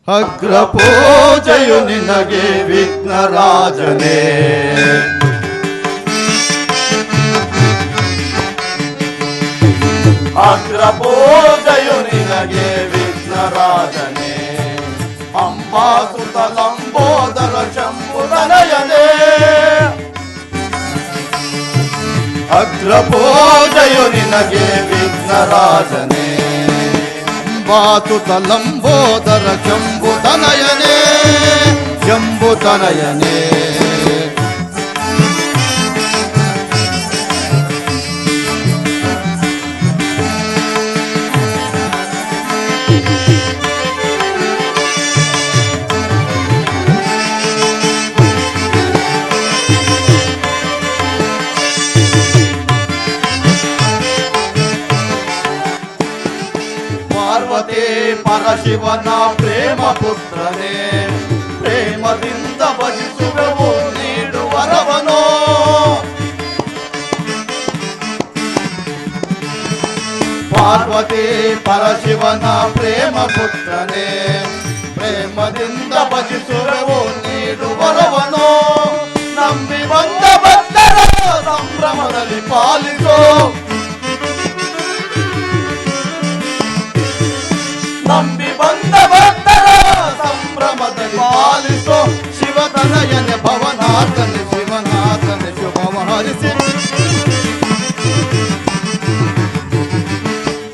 ಅಗ್ರ ಪೂಜೆಯು ನಿನಗೆ ವಿಘ್ನರಾಜನೇ. ಅಗ್ರ ಪೂಜೆಯು ನಿನಗೆ ವಿಘ್ನರಾಜನೇ. ಅಂಬಾಸುತ ಲಂಬೋದರ ಶಂಭುತನಯನೇ. ಅಗ್ರ ಪೂಜೆಯು ನಿನಗೆ ವಿಘ್ನರಾಜನೇ. ಅಂಬಾಸುತ ಲಂಬೋದರ ಶಂಭುತನಯನೇ. ಶಂಭುತನಯನೇ. ಪಾರ್ವತಿ ಪರಶಿವನ ಪ್ರೇಮ ಪುತ್ರನೇ. ಪ್ರೇಮದಿಂದ ಭಜಿಸುವೆವು ನೀಡುವರವನೋ. ಪಾರ್ವತಿ ಪರಶಿವನ ಪ್ರೇಮ ಪುತ್ರನೇ. ಪ್ರೇಮದಿಂದ ಭಜಿಸುವೆವು ನೀಡುವರವನೋ. ನಂಬಿ ಬಂದ ಭಕ್ತರ ಸಂಭ್ರಮದಲ್ಲಿ ಪಾಲಿಸೋ. ನಂಬಿ ಬಂದ ಭಕ್ತರ ಸಂಭ್ರಮದಲ್ಲಿ ಪಾಲಿಸೋ. ಶಿವತನಯನೆ ಭವನಾಥನೆ ಶಿವನಾಥನೆ ಶುಭವ ಹರಿಸಿ.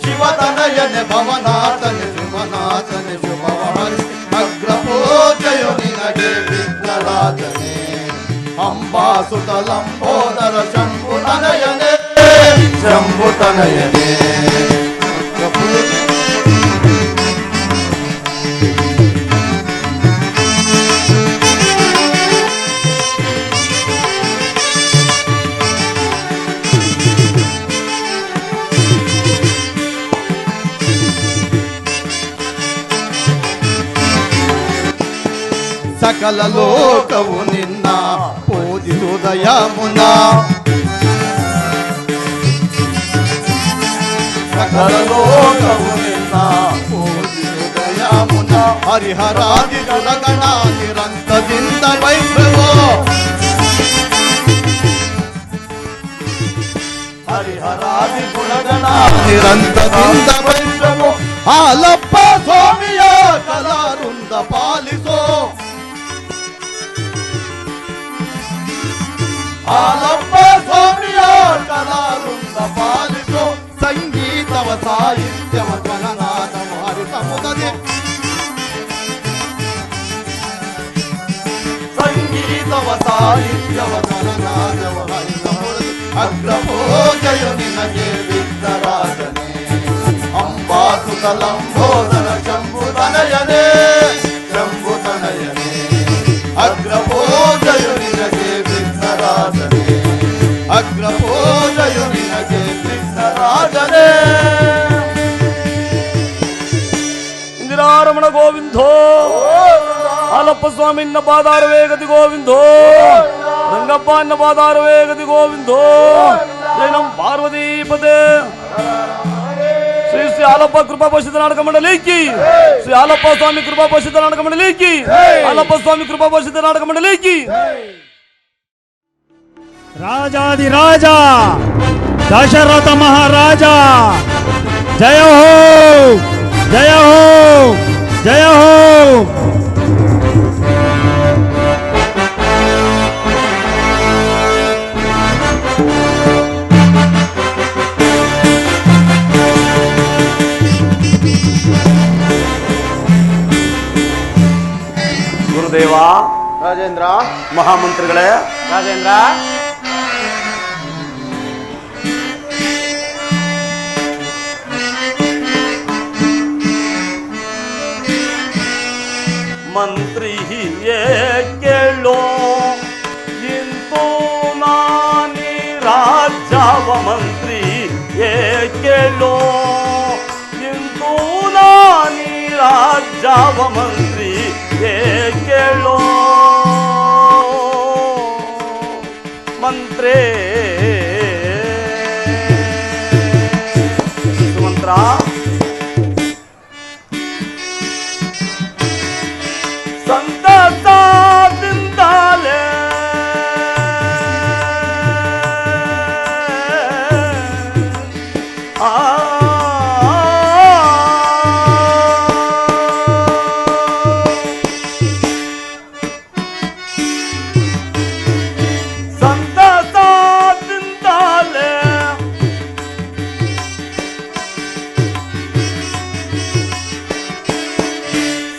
ಶಿವತನಯನೆ ಭವನಾಥನೆ ಶಿವನಾಥನೆ ಶುಭವ ಹರಿಸಿ. ಅಗ್ರ ಪೂಜೆಯು ನಿನಗೆ ವಿಘ್ನರಾಜನೇ. ಅಂಬಾಸುತ ಲಂಬೋದರ ಶಂಭುತನಯನೇ. ಶಂಭುತನಯನೇ. ಸಕಲ ಲೋಕವು ನಿನ್ನ ಪೂಜಿಸುವುದಯ ಮುನ. ಸಕಲ ಲೋಕವು ನಿನ್ನ ಪೂಜಿಸುವುದಯ ಮುನ. ಹರಿಹರಾದಿ ಗುಣಗಣ ನಿರಂತದಿಂದ ವೈಭವೋ. ಹರಿಹರಾದಿ ಗುಣಗಣ ನಿರಂತದಿಂದ ವೈಭವೋ. ಹಾಲಪ್ಪ ಸ್ವಾಮಿಯ ಕಲಾರುಂದ ಪಾಲಿಸೋ. ಹಾಲಪ್ಪ ಸ್ವಾಮಿಯ ಕಲಾರುಂದ ಪಾಲಿಸೋ. ಸಂಗೀತವ ಸಾಹಿತ್ಯವ ಜನನಾದವ ಹರಿಸಮುದದೆ. ಸಂಗೀತವ ಸಾಹಿತ್ಯವ ಜನನಾದವ ಹರಿಸಮುದದೆ. ಅಗ್ರ ಪೂಜೆಯು ನಿನಗೆ ವಿಘ್ನರಾಜನೇ. ಅಂಬಾಸುತ ಲಂಬೋದರ ಶಂಭುತನಯನೇ. ಶಂಭುತನಯನೇ. ಅಗ್ರ ಪೂಜೆಯು ನಿನಗೆ ವಿಘ್ನರಾಜನೇ. ಅಗ್ರ ಪೂಜೆಯು ನಿನಗೆ ವಿಘ್ನರಾಜನೇ. ಇಂದಿರಾರಮಣ ಗೋವಿಂದೋ. ಹಾಲಪ್ಪ ಸ್ವಾಮಿನ ಪಾದಾರವೇ ಗತಿ ಗೋವಿಂದೋ. ರಂಗಪ್ಪ ಅನ್ನ ಪಾದಾರವೇ ಗತಿ ಗೋವಿಂದೋ. ಜೈನಂ ಪಾರ್ವತೀಪತೆ. ಶ್ರೀ ಶ್ರೀ ಹಾಲಪ್ಪ ಕೃಪಾ ಪೋಷಿತ ನಾಟಕ ಮಂಡಲಿಕಿ. ಶ್ರೀ ಹಾಲಪ್ಪ ಸ್ವಾಮಿ ಕೃಪಾ ಪೋಷಿತ ನಾಟಕ ಮಂಡಲಿಕಿ. ಹಾಲಪ್ಪ ಸ್ವಾಮಿ ಕೃಪಾ ಪೋಷಿತ ನಾಟಕ ಮಂಡಲಿಕಿ. ರಾಜಾದಿರಾಜ ದಶರಥ ಮಹಾರಾಜ ಜಯ ಹೋ ಜಯ ಹೋ ಜಯ ಹೋ. ಗುರುದೇವ. ರಾಜೇಂದ್ರ. ಮಹಾಮಂತ್ರಿಗಳೇ. ರಾಜೇಂದ್ರ. ಮಂತ್ರಿ ಕೇಳೋ ಇಂತೂ ನಾನಿ ರಾಜವ. ಮಂತ್ರಿ ಕೇಳೋ ಇಂತೂ ನಾನಿ ರಾಜವ. ಮಂತ್ರಿ ಕೇಳೋ ಮಂತ್ರೇ. ಸುಮಂತ್ರ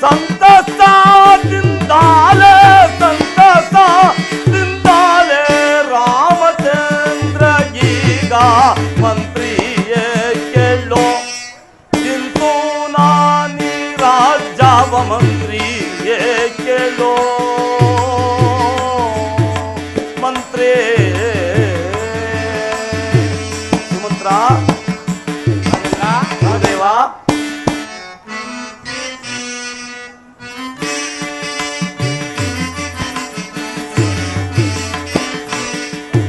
ಸಂತಸದಿಂದಾಲೆ ಸಂತಸದಿಂದಾಲೆ ರಾಮಚಂದ್ರ ಈಗ ಮಂತ್ರಿಯೇ ಕೇಳೋ ಇಂತು ನಾನಿ ರಾಜಾವ ಮಂತ್ರಿಯೇ ಕೇಳೋ ಮಂತ್ರಿ ಸುಮಂತ್ರ ದೇವ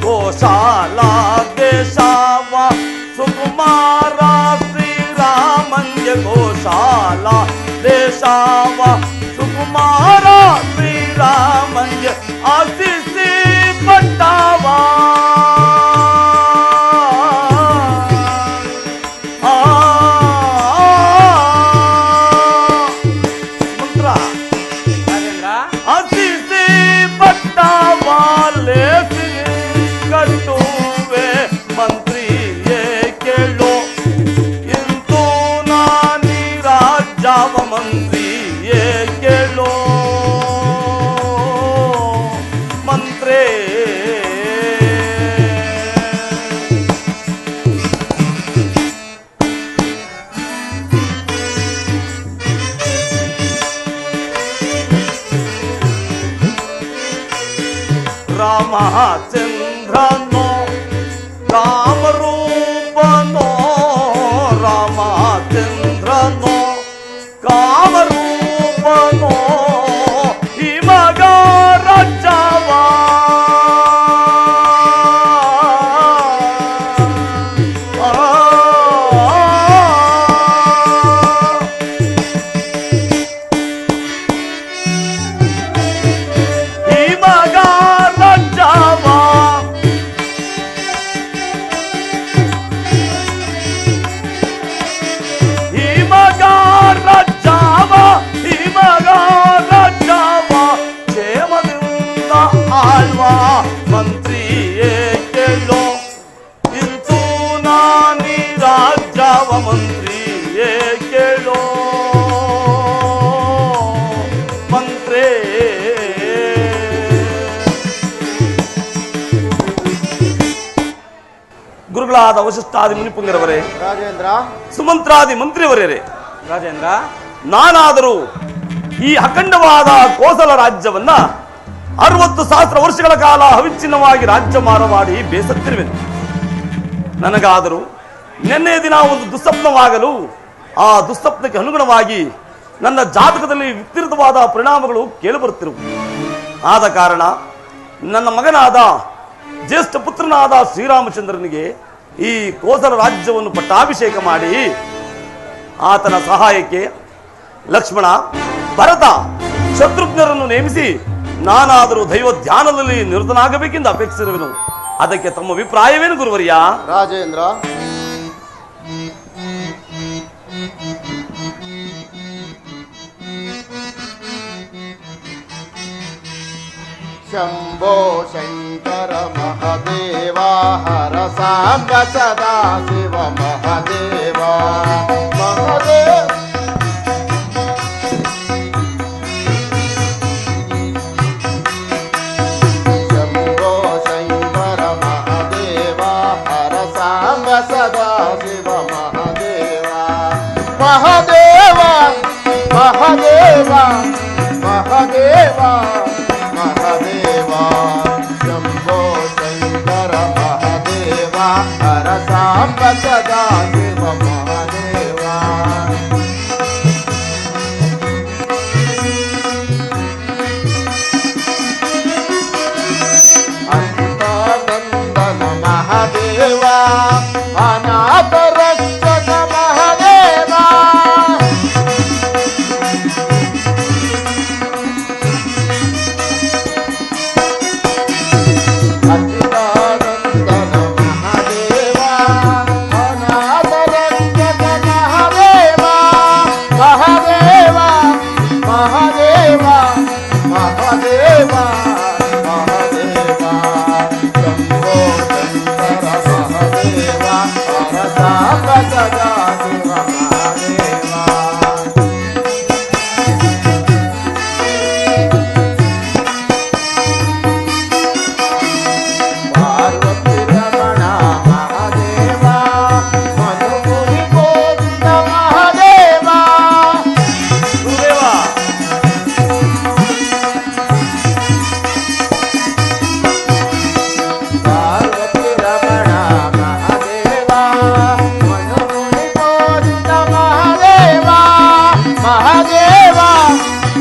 ಗೋಶಾಲಾ ದೇಶಾವ ಸುಕುಮಾರ ಶ್ರೀರಾಮಂಜ ಗೋಶಾಲಾ ದೇಶಾವ ಸುಕುಮಾರ ಶ್ರೀರಾಮಂಜ ಆಶಿಸಿ ಪಟ್ಟವ ಮಂತ್ರ ಆಶಿಸಿ ಪಟ್ಟವ ಲೇಸಿ ಕಟ್ಟುವೆ ಮಂತ್ರಿಯೇ ಕೇಳೋ ಇಂತು ನಾನಿ ರಾಜಾವ ಮಂತ್ರಿಯೇ ಕೇಳೋ ಮಂತ್ರೇ ರಾಮಚಂದ್ರನೋ ಕಾಮರೂಪನೋ ರಾಮಚಂದ್ರನೋ ಕಾಮರೂಪನೋ ಈ ಮಗ ರಾಜವ ಈ ಮಗ ರಾಜವ ಈ ಮಗ ರಾಜವ ಈ ಮಗ ರಾಜವ ಕ್ಷೇಮದಿಂದ ಆಳ್ವ ಮಂತ್ರಿಯೇ ಕೇಳೋ ಇಂತು ನಾನಿ ರಾಜವ ಮಂತ್ರಿಯೇ ಕೇಳೋ ಮಂತ್ರೇ ಗುರುಗಳಾದ ವಶಿಷ್ಠಾದಿ ಮುನಿಪುಂಗರವರೇ, ರಾಜೇಂದ್ರ ಸುಮಂತ್ರಾದಿ ಮಂತ್ರಿಯವರೇ, ರಾಜೇಂದ್ರ ನಾನಾದರೂ ಈ ಅಖಂಡವಾದ ಕೋಸಲ ರಾಜ್ಯವನ್ನ 60,000 ವರ್ಷಗಳ ಕಾಲ ಅವಿಚ್ಛಿನ್ನವಾಗಿ ರಾಜ್ಯಮಾರ ಮಾಡಿ ಬೇಸತ್ತಿರುವೆನು. ನನಗಾದರೂ ನಿನ್ನೆ ದಿನ ಒಂದು ದುಸ್ವಪ್ನವಾಗಲು ಆ ದುಸ್ವಪ್ನಕ್ಕೆ ಅನುಗುಣವಾಗಿ ನನ್ನ ಜಾತಕದಲ್ಲಿ ವಿಪರೀತವಾದ ಪರಿಣಾಮಗಳು ಕೇಳಿಬರುತ್ತಿರುವು. ಆದ ಕಾರಣ ನನ್ನ ಮಗನಾದ ಜ್ಯೇಷ್ಠ ಪುತ್ರನಾದ ಶ್ರೀರಾಮಚಂದ್ರನಿಗೆ ಈ ಕೋಸಲ ರಾಜ್ಯವನ್ನು ಪಟ್ಟಾಭಿಷೇಕ ಮಾಡಿ ಆತನ ಸಹಾಯಕ್ಕೆ ಲಕ್ಷ್ಮಣ, ಭರತ, ಶತ್ರುಘ್ನರನ್ನು ನೇಮಿಸಿ ನಾನಾದರೂ ದೈವ ಧ್ಯಾನದಲ್ಲಿ ನಿರತನಾಗಬೇಕೆಂದು ಅಪೇಕ್ಷಿಸಿರುವೆನು. ಅದಕ್ಕೆ ತಮ್ಮ ಅಭಿಪ್ರಾಯವೇನು ಗುರುವರ್ಯ? ರಾಜೇಂದ್ರ, ಶಂಭೋ ಶಂಕರ ಮಹದೇವ ಹರ ಸಾಂಬ ಸದಾ ಶಿವ ಮಹದೇವ ಮಹದೇವ ಶಂಭೋ ಶಂಕರ ಮಹದೇವ ಹರ ಸಾಂಬ ಸದಾ ಶಿವ ಮಹದೇವ ಮಹದೇವ ಮಹದೇವ ಮಹದೇವ ಮಹದೇವ ಶಂಭೋ ಶಂಕರ ಮಹದೇವ ಹರ ಸಾಂಬ ಸದಾ ಶಿವ ಮಹದೇವ ಅಂತಾನಂದನ ಮಹದೇವ ಅನಾಥ ರಕ್ಷಕ ಮಹದೇವ ಅಚ್ಯುತಾನಂದನ ಮಹದೇವ ಅನಾಥ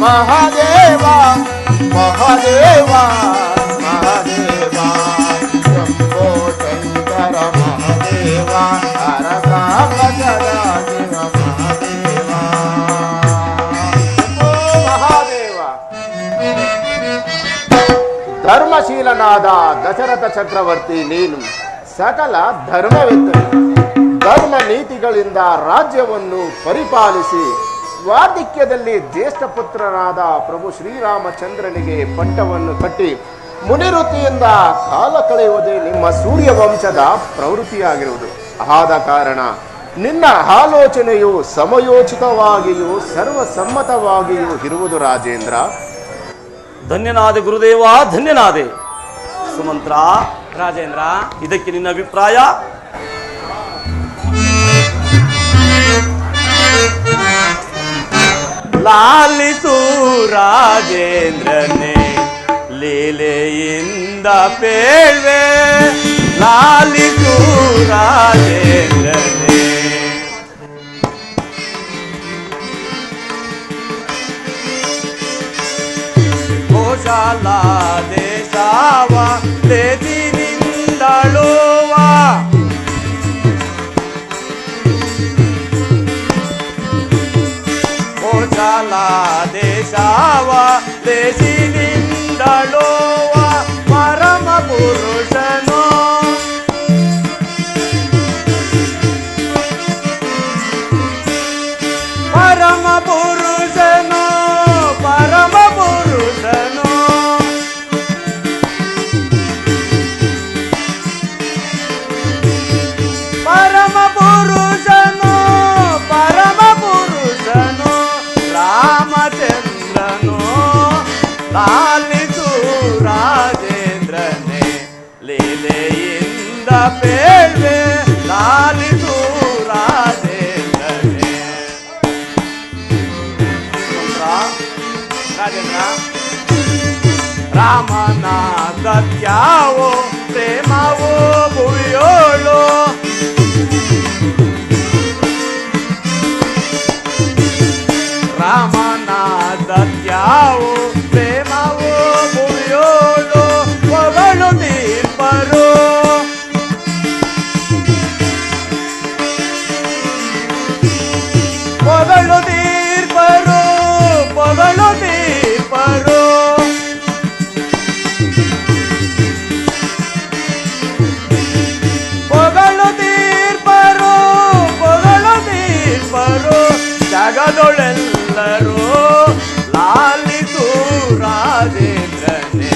ಮಹಾದೇವ ಮಹಾದೇವ ಮಹಾದೇವ ಶಂಭೋ ಶಂಕರ ಮಹಾದೇವ ಹರ ಸಾಂಬ ಸದಾ ಶಿವ ಮಹಾದೇವ ಶಂಭೋ ಮಹಾದೇವ. ಧರ್ಮಶೀಲನಾದ ದಶರಥ ಚಕ್ರವರ್ತಿ ನೀನು ಸಕಲ ಧರ್ಮವೆತ್ತರು ಧರ್ಮ ನೀತಿಗಳಿಂದ ರಾಜ್ಯವನ್ನು ಪರಿಪಾಲಿಸಿ ವಾರ್ಧಿಕ್ಯದಲ್ಲಿ ಜ್ಯೇಷ್ಠ ಪುತ್ರನಾದ ಪ್ರಭು ಶ್ರೀರಾಮಚಂದ್ರನಿಗೆ ಪಟ್ಟವನ್ನು ಕಟ್ಟಿ ಮುನಿವೃತ್ತಿಯಿಂದ ಕಾಲ ಕಳೆಯುವುದೇ ನಿಮ್ಮ ಸೂರ್ಯವಂಶದ ಪ್ರವೃತ್ತಿಯಾಗಿರುವುದು. ಆದ ಕಾರಣ ನಿನ್ನ ಆಲೋಚನೆಯು ಸಮಯೋಚಿತವಾಗಿಯೂ ಸರ್ವಸಮ್ಮತವಾಗಿಯೂ ಇರುವುದು ರಾಜೇಂದ್ರ. ಧನ್ಯನಾದೆ ಗುರುದೇವ, ಧನ್ಯನಾದೆ. ಸುಮಂತ್ರ, ರಾಜೇಂದ್ರ, ಇದಕ್ಕೆ ನಿನ್ನ ಅಭಿಪ್ರಾಯ? ಲಾಲಿಸು ರಾಜೇಂದ್ರನೇ ಲೀಲೆಯಿಂದ ಪೇಳ್ವೆ, ಲಾಲಿಸು ರಾಜೇಂದ್ರನೇ. ಗೋಶಾಲ ದೇಶವ ದೇದಿನಿಂದಳುವ ಗೋಶಾಲ ದೇಶವ ದೇಶಿನಿಂದಳುವ ಪರಮ ಪುರುಷನು ಪರಮ ಪುರುಷನು ಪರಮ ಪುರುಷನು ಪರಮ ಪುರುಷನು ಪರಮ ಪುರುಷನು ರಾಮಚಂದ್ರನು ಲಾಲಿಸು ರಾಜೇಂದ್ರನೇ ಲೀಲೆಯಿಂದ ಪೇಳ್ವೆ, ಲಾಲಿಸು ರಾಜೇಂದ್ರನೇ. ರಾಜೇಂದ್ರ, ರಾಮನ ಸತ್ಯವೋ ಪ್ರೇಮವೋ ಭುವಿಯೋಳು ರಾಮನ ಸತ್ಯವೋ ಪ್ರೇಮವೋ ಭುವಿಯೋಳು ಪೊಗಳು ದೀಪರು ಪೊಗಳು ದೀರ್ಪರು ಪೊಗಳು ದೀರ್ಪರು ಪೊಗಳು ದೀರ್ಪರು ಪೊಗಳು ದೀರ್ಪರು ಜಗದೊಳೆಲ್ಲರೂ ಲಾಲಿಸು ರಾಜೇಂದ್ರನೇ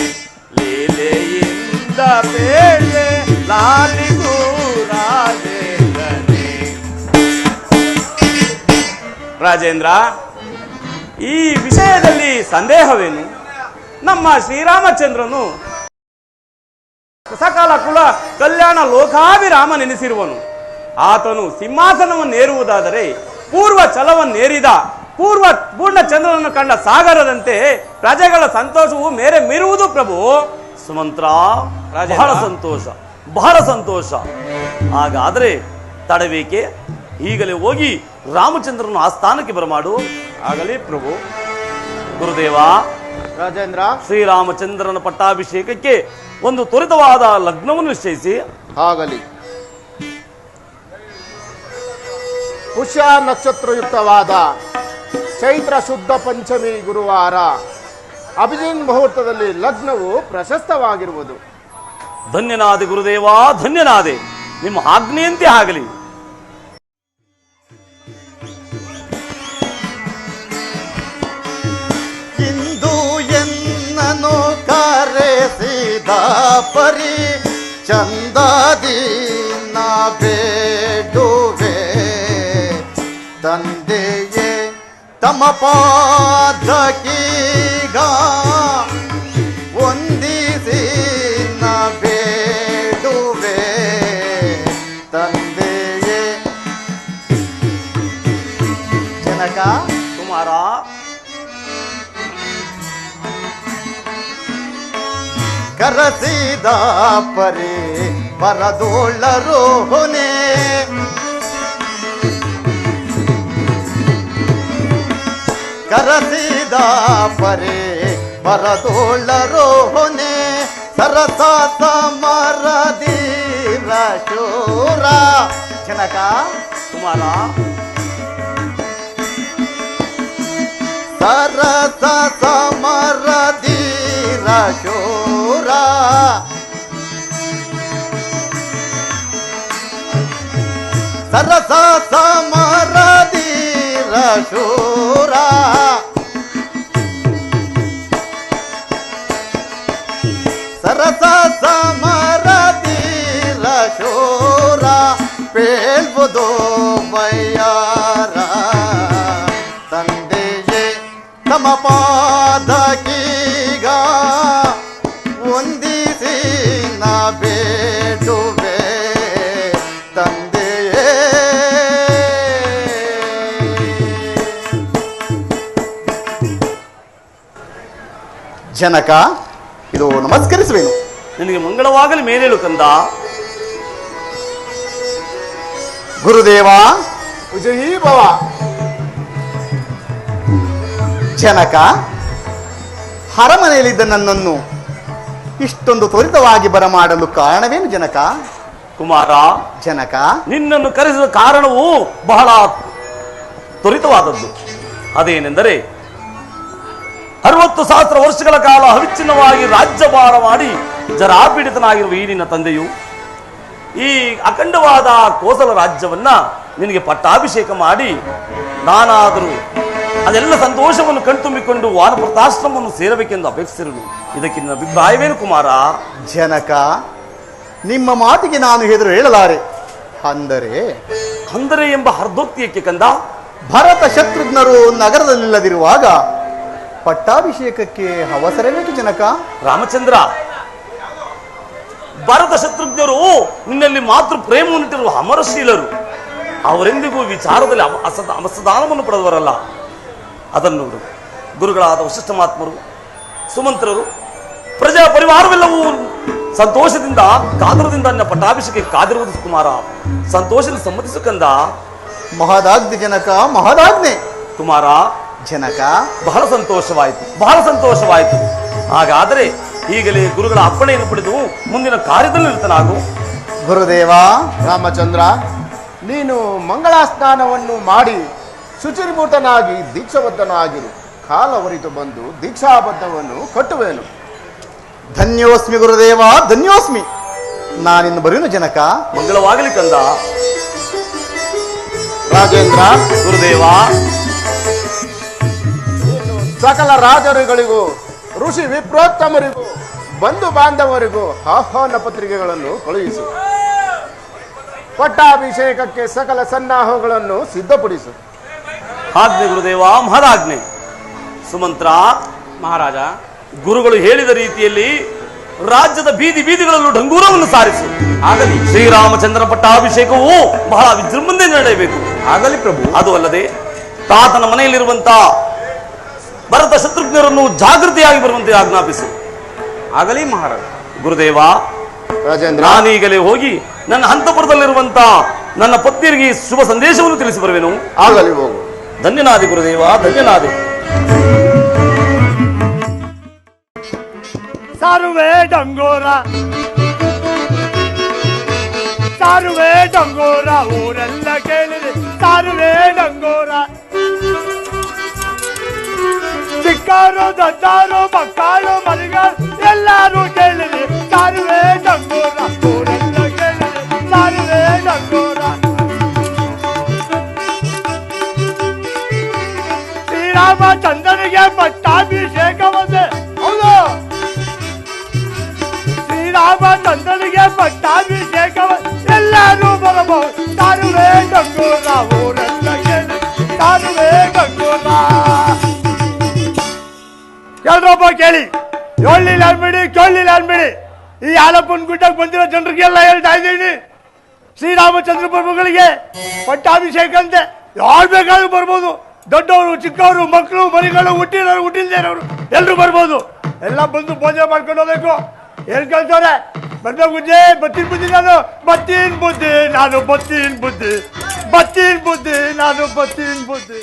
ಲೀಲೆಯಿಂದ ಬೇಳೆ, ಲಾಲಿಸು ರಾಜೇಂದ್ರನೇ. ರಾಜೇಂದ್ರ, ಈ ವಿಷಯದಲ್ಲಿ ಸಂದೇಹವೇನು? ನಮ್ಮ ಶ್ರೀರಾಮಚಂದ್ರನು ಸಕಲ ಕುಲ ಕಲ್ಯಾಣ ಲೋಕಾಭಿರಾಮನೆನಿಸಿರುವನು. ಆತನು ಸಿಂಹಾಸನವನ್ನೇರುವುದಾದರೆ ಪೂರ್ವ ಛಲವನ್ನೇರಿದ ಪೂರ್ಣ ಚಂದ್ರನನ್ನು ಕಂಡ ಸಾಗರದಂತೆ ಪ್ರಜೆಗಳ ಸಂತೋಷವು ಮೇರೆ ಮೀರುವುದು ಪ್ರಭು. ಸುಮಂತ್ರ, ಬಹಳ ಸಂತೋಷ, ಬಹಳ ಸಂತೋಷ. ಹಾಗಾದ್ರೆ ತಡಬೇಕೆ? ಈಗಲೇ ಹೋಗಿ ರಾಮಚಂದ್ರನು ಆ ಸ್ಥಾನಕ್ಕೆ ಬರಮಾಡು. ಆಗಲಿ ಪ್ರಭು. ಗುರುದೇವ, ರಾಜೇಂದ್ರ, ಶ್ರೀರಾಮಚಂದ್ರನ ಪಟ್ಟಾಭಿಷೇಕಕ್ಕೆ ಒಂದು ತ್ವರಿತವಾದ ಲಗ್ನವನ್ನು ನಿಶ್ಚಯಿಸಿ. ಆಗಲಿ. ಪುಷ್ಯ ನಕ್ಷತ್ರಯುಕ್ತವಾದ ಚೈತ್ರ ಶುದ್ಧ ಪಂಚಮಿ ಗುರುವಾರ ಅಭಿಜಿನ್ ಮುಹೂರ್ತದಲ್ಲಿ ಲಗ್ನವು ಪ್ರಶಸ್ತವಾಗಿರುವುದು. ಧನ್ಯನಾದೆ ಗುರುದೇವ, ಧನ್ಯನಾದೆ. ನಿಮ್ಮ ಆಜ್ಞೆಯಂತೆ ಆಗಲಿ. ಇಂದು ಎನ್ನನು ಕರೆಸಿದ ಪರಿ ಚಂದದಿ ನಾ ಬೇಡುವೆ, ತಂದೆಯೇ ತಮ್ಮ ಪಾದಕೀಗ ವಂದಿಸಿ ನಾ ಬೇಡುವೆ, ತಂದೆಯೇ. ಜನಕ ಕುಮಾರ, ಕರಸಿದ ಪರಿ ಬರದೋಳರು ಹೊನೆ, ಕರಸಿದ ಪರೆ ಬರದೋಳರೋ ಹೊನೆ ಸರಸ ಸಮರದೀರ ಶೂರ ಜನಕ ಕುಮಾರ ಸರಸ ಸಮರದೀರ ಶೂರ ಸರಸ ಸಮರದೀರ ಶೂರ ಸರಸ ಸಮರದೀರ ಶೂರ ಪೇಳ್ಬುದು ಮಯ್ಯಾರ ತಂದೆಯೇ ತಮ ಪಾದಕೀಗ ವಂದಿಸಿ ನಾ ಬೇಡುವೆ ತಂದೆಯೇ ಜನಕ ಇದು ನಮಸ್ಕರಿಸುವೆನು. ನಿನಗೆ ಮಂಗಳವಾಗಲಿ ಮೇಲೇಳು ಕಂದ. ಗುರುದೇವ ವಿಜಯೀ ಭವ. ಜನಕ ಅರಮನೆಯಲ್ಲಿದ್ದ ನನ್ನನ್ನು ಇಷ್ಟೊಂದು ತ್ವರಿತವಾಗಿ ಬರಮಾಡಲು ಕಾರಣವೇನು ಜನಕ? ಕುಮಾರ, ಜನಕ ನಿನ್ನನ್ನು ಕರೆಸಿದ ಕಾರಣವು ಬಹಳ ತ್ವರಿತವಾದದ್ದು. ಅದೇನೆಂದರೆ 60,000 ವರ್ಷಗಳ ಕಾಲ ಅವಿಚ್ಛಿನ್ನವಾಗಿ ರಾಜ್ಯಭಾರ ಮಾಡಿ ಜರಾಪೀಡಿತನಾಗಿರುವ ಈ ನಿನ್ನ ತಂದೆಯು ಈ ಅಖಂಡವಾದ ಕೋಸಲ ರಾಜ್ಯವನ್ನ ನಿನಗೆ ಪಟ್ಟಾಭಿಷೇಕ ಮಾಡಿ ನಾನಾದರೂ ಅದೆಲ್ಲ ಸಂತೋಷವನ್ನು ಕಣ್ತುಂಬಿಕೊಂಡು ವಾನಪ್ರಸ್ಥಾಶ್ರಮವನ್ನು ಸೇರಬೇಕೆಂದು ಅಪೇಕ್ಷಿಸಿರುವುದು. ಇದಕ್ಕೆ ನಿನ್ನ ಅಭಿಪ್ರಾಯವೇನು ಕುಮಾರ? ಜನಕ ನಿಮ್ಮ ಮಾತಿಗೆ ನಾನು ಹೆದರು ಹೇಳಲಾರೆ. ಅಂದರೆ ಎಂಬ ಅರ್ಧೋಕ್ತಿಯಕ್ಕೆ ಕಂದ. ಭರತ ಶತ್ರುಘ್ನರು ನಗರದಲ್ಲಿಲ್ಲದಿರುವಾಗ ಪಟ್ಟಾಭಿಷೇಕಕ್ಕೆ ಅವಸರವೇಕೆ ಜನಕ? ರಾಮಚಂದ್ರ, ಭರತ ಶತ್ರುಘ್ನರು ನಿನ್ನಲ್ಲಿ ಮಾತೃ ಪ್ರೇಮವನ್ನಿಟ್ಟಿರುವ ಅಮರಶೀಲರು. ಅವರೆಂದಿಗೂ ವಿಚಾರದಲ್ಲಿ ಅಸದಾನವನ್ನು ಪಡೆದವರಲ್ಲ. ಅದನ್ನು ಗುರುಗಳಾದ ವಸಿಷ್ಠ ಮಹಾತ್ಮರು, ಸುಮಂತ್ರರು, ಪ್ರಜಾ ಪರಿವಾರವೆಲ್ಲವೂ ಸಂತೋಷದಿಂದ ಕಾತುರದಿಂದ ನನ್ನ ಪಟ್ಟಾಭಿಷೇಕಕ್ಕೆ ಕಾದಿರುವುದು ಕುಮಾರ. ಸಂತೋಷದಲ್ಲಿ ಸಮ್ಮತಿಸು ಕಂದ. ಮಹದಾಜ್ಞೆ ಜನಕ, ಮಹದಾಜ್ಞೆ. ಕುಮಾರ, ಜನಕ ಬಹಳ ಸಂತೋಷವಾಯಿತು. ಹಾಗಾದರೆ ಈಗಲೇ ಗುರುಗಳ ಅಪ್ಪಣೆಯನ್ನು ಪಡೆದು ಮುಂದಿನ ಕಾರ್ಯದಲ್ಲಿ ನಿರತನಾಗು. ಗುರುದೇವ. ರಾಮಚಂದ್ರ, ನೀನು ಮಂಗಳ ಸ್ನಾನವನ್ನು ಮಾಡಿ ಶುಚಿರ್ಭೂತನಾಗಿ ದೀಕ್ಷಾಬದ್ಧನಾಗಿರು. ಕಾಲವರಿತು ಬಂದು ದೀಕ್ಷಾಬದ್ಧವನ್ನು ಕಟ್ಟುವೆನು. ಧನ್ಯೋಸ್ಮಿ ಗುರುದೇವ, ಧನ್ಯೋಸ್ಮಿ. ನಾನಿನ್ನು ಬರುವೆನು ಜನಕ. ಮಂಗಳವಾಗಲಿ ಕಂದ. ರಾಜೇಂದ್ರ, ಗುರುದೇವ, ಸಕಲ ರಾಜರುಗಳಿಗೂ ಋಷಿ ವಿಪ್ರೋತ್ತಮರಿಗೂ ಬಂಧು ಬಾಂಧವರಿಗೂ ಆಹ್ವಾನ ಪತ್ರಿಕೆಗಳನ್ನು ಕಳುಹಿಸು. ಪಟ್ಟಾಭಿಷೇಕಕ್ಕೆ ಸಕಲ ಸನ್ನಾಹಗಳನ್ನು ಸಿದ್ಧಪಡಿಸು. ಆಜ್ಞೆ ಗುರುದೇವ, ಮಹಾರಾಜ್ಞೆ. ಸುಮಂತ್ರ, ಮಹಾರಾಜ, ಗುರುಗಳು ಹೇಳಿದ ರೀತಿಯಲ್ಲಿ ರಾಜ್ಯದ ಬೀದಿ ಬೀದಿಗಳಲ್ಲೂ ಡಂಗೂರವನ್ನು ಸಾರಿಸು. ಆಗಲಿ. ಶ್ರೀರಾಮಚಂದ್ರ ಪಟ್ಟಾಭಿಷೇಕವು ಬಹಳ ವಿಜೃಂಭಣೆಯಿಂದ ನಡೆಯಬೇಕು. ಆಗಲಿ ಪ್ರಭು. ಅದು ಅಲ್ಲದೆ ತಾತನ ಮನೆಯಲ್ಲಿರುವಂತ ಭರತ ಶತ್ರುಘ್ನರನ್ನು ಜಾಗೃತಿಯಾಗಿ ಬರುವಂತೆ ಆಜ್ಞಾಪಿಸು. ಆಗಲಿ ಮಹಾರಾಜ. ಗುರುದೇವ, ರಾಜೇಂದ್ರ, ನಾನೀಗಲೇ ಹೋಗಿ ನನ್ನ ಹಂತಪುರದಲ್ಲಿರುವಂತ ನನ್ನ ಪತ್ನಿಯರಿಗೆ ಶುಭ ಸಂದೇಶವನ್ನು ತಿಳಿಸಿ ಬರುವೆನು. ಆಗಲಿ, ಹೋಗು. ಧನ್ಯನಾದೆ ಗುರುದೇವ, ಧನ್ಯನಾದೆ. ಸಾರುವೆ ಡಂಗೋರ, ಸಾರುವೆ ಡಂಗೋರ, ಊರೆಲ್ಲ ಕೇಳಿದೆ ಸಾರುವೆ ಡಂಗೋರ. ಚಿಕ್ಕವರು ದೊಡ್ಡವರು ಮಕ್ಕಳು ಮರಿಗಳು ಎಲ್ಲರೂ ಕೇಳಿದೆ ಸಾರುವೆ ಡಂಗೋರ, ಊರೆಲ್ಲ ಕೇಳಿದೆ ಸಾರುವೆ ಡಂಗೋರ. ಶ್ರೀರಾಮಚಂದ್ರನಿಗೆ ಪಟ್ಟಾಭಿಷೇಕವಂತೆ. ಹೌದು, ಶ್ರೀರಾಮಚಂದ್ರನಿಗೆ ಪಟ್ಟಾಭಿಷೇಕವ ಎಲ್ಲರೂ ಬರಬಹುದು. ಸಾರುವೆ ಡಂಗೋರ, ಊರೆಲ್ಲ ಕೇಳಿ ಸಾರುವೆ ಡಂಗೋರ. ಎಲ್ರೊಬ್ಬ ಕೇಳಿ, ಹೇಳಲಿಲ್ಲ ಅನ್ಬೇಡಿ, ಕೇಳಲಿಲ್ಲ ಅನ್ಬೇಡಿ. ಈ ಆಲಪ್ಪನ ಗುಡ್ಡಕ್ಕೆ ಬಂದಿರೋ ಜನರಿಗೆಲ್ಲ ಹೇಳ್ತಾ ಇದ್ದೀನಿ, ಶ್ರೀರಾಮಚಂದ್ರ ಪ್ರಭುಗಳಿಗೆ ಪಟ್ಟಾಭಿಷೇಕ ಅಂತೆ. ಯಾರು ಬೇಕಾದ್ರೂ ಬರ್ಬೋದು. ದೊಡ್ಡವರು, ಚಿಕ್ಕವರು, ಮಕ್ಕಳು, ಮರಿಗಳು, ಹುಟ್ಟಿರೋರು, ಹುಟ್ಟಿಲ್ದೇನವರು ಎಲ್ಲರೂ ಬರ್ಬೋದು. ಎಲ್ಲ ಬಂದು ಪೂಜೆ ಮಾಡ್ಕೊಂಡು ಹೋಗ್ಬೇಕು. ಏನ್ ಕೇಳ್ತವ್ರೆ? ಬರ್ಬೇಕು ಬುದ್ಧಿ, ಬತ್ತೀನ್ ಬುದ್ಧಿ ನಾನು, ಬತ್ತೀನ್ ಬುದ್ಧಿ ನಾನು, ಬತ್ತೀನ್ ಬುದ್ಧಿ, ಬತ್ತೀನ್ ಬುದ್ಧಿ ನಾನು, ಬತ್ತೀನ್ ಬುದ್ಧಿ.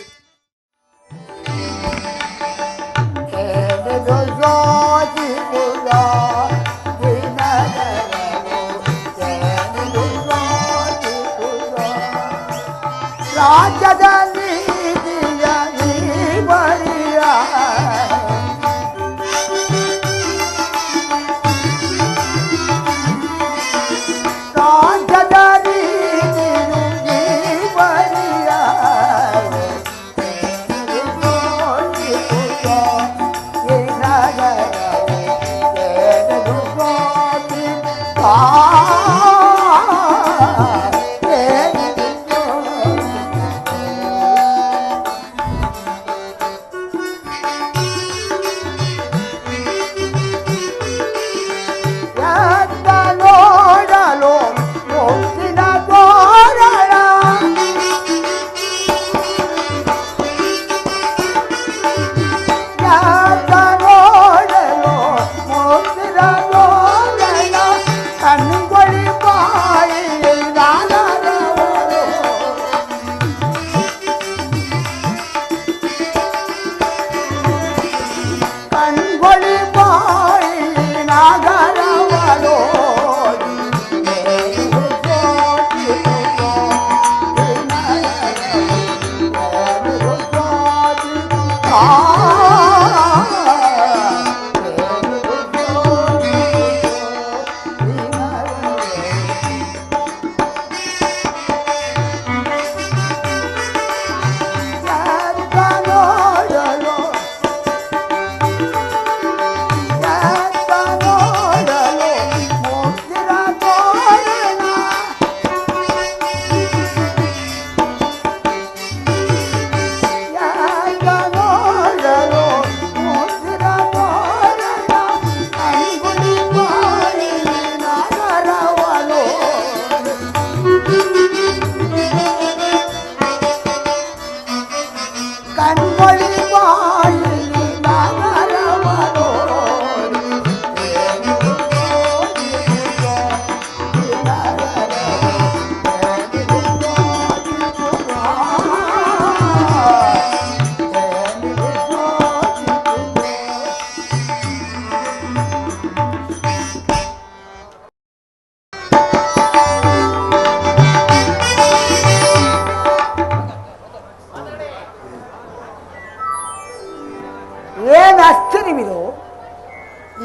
ಏನು ಆಶ್ಚರ್ಯವಿದು,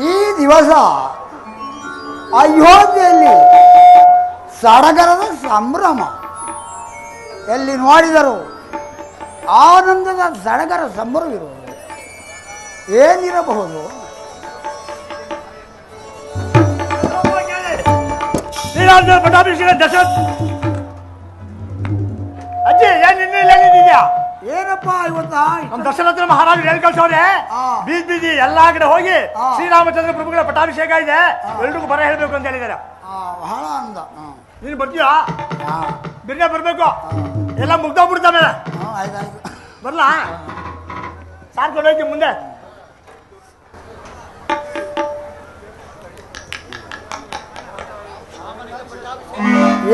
ಈ ದಿವಸ ಅಯೋಧ್ಯೆಯಲ್ಲಿ ಸಡಗರದ ಸಂಭ್ರಮ. ಎಲ್ಲಿ ನೋಡಿದರು ಆನಂದದ ಸಡಗರ ಸಂಭ್ರಮವಿರುವುದು. ಏನಿರಬಹುದು? ಶ್ರೀರಾಮ ಪಟ್ಟಾಭಿಷೇಕ ದಶರಥ ಅಜ್ಜಿ ಏನ್ ಇನ್ನೂ ಇಲ್ಲ ಏನಿದ್ಯಾ? ಏನಪ್ಪ ಇವತ್ತ ನಮ್ಮ ದಶರಥ ಮಹಾರಾಜರು ಹೇಳಿ ಕಳ್ಸವ್ರೆ, ಬೀದಿ ಬೀದಿ ಎಲ್ಲಾ ಕಡೆ ಹೋಗಿ ಶ್ರೀರಾಮಚಂದ್ರ ಪ್ರಭುಗಳ ಪಟ್ಟಾಭಿಷೇಕ ಇದೆ, ಎಲ್ರಿಗೂ ಬರ ಹೇಳ್ಬೇಕು ಅಂತ ಹೇಳಿದ್ದಾರೆ. ಬಹಳ ಆನಂದ. ನೀನು ಬರ್ತೀಯಾ? ಬಿರ್ನೆ ಬರ್ಬೇಕು, ಎಲ್ಲ ಮುಗ್ದೋಗ್ಬಿಡ್ತಾವೆ. ಆಯ್ತಾಯ್ತು, ಬರ್ಲಾ? ಸಾರ್ಕೊಂಡು ಹೋಯ್ತಿ ಮುಂದೆ.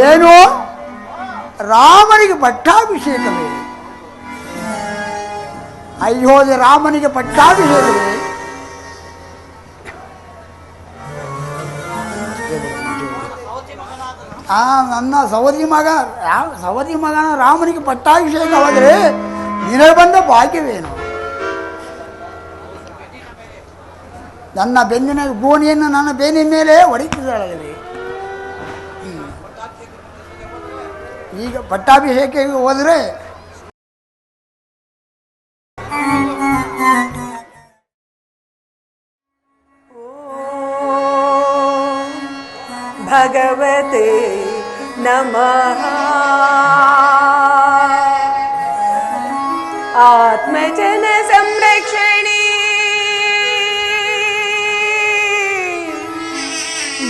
ಏನು ರಾಮನಿಗೆ ಪಟ್ಟಾಭಿಷೇಕವೇ? ಅಯೋಧ್ಯೆ ರಾಮನಿಗೆ ಪಟ್ಟಾಭಿಷೇಕವೇ? ನನ್ನ ಸವದಿ ಮಗನ ರಾಮನಿಗೆ ಪಟ್ಟಾಭಿಷೇಕವಾದರೆ ನಿನಗೆ ಬಂದ ಭಾಗ್ಯವೇನು? ನನ್ನ ಬೆನ್ನಿನ ಗೋಣಿಯನ್ನು ನನ್ನ ಬೆನ್ನಿನ ಮೇಲೆ ಹೊಡಿತಿದ್ದಾಳಲ್ಲವೇ? ಈಗ ಪಟ್ಟಾಭಿಷೇಕಕ್ಕೆ ಹೋದರೆ ಭಗವತೆ ನಮಃ. ಆತ್ಮಜನ ಸಂರಕ್ಷಣೆ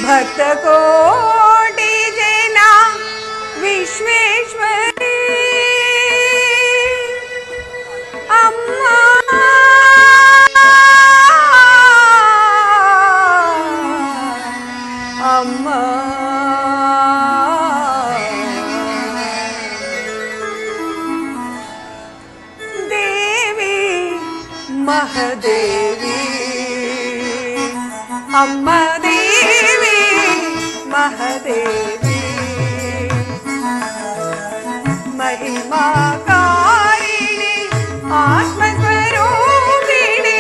ಭಕ್ತ ಕೋಟಿ ಜನ ವಿಶ್ವೇಶ್ವರಿ ಅಮ್ಮ ಅಮ್ಮ ದೇವಿ ಮಹದೇವಿ ಅಮ್ಮ ದೇವಿ ಮಹದೇವಿ महिमाकारिणी आत्मस्वरूपिणी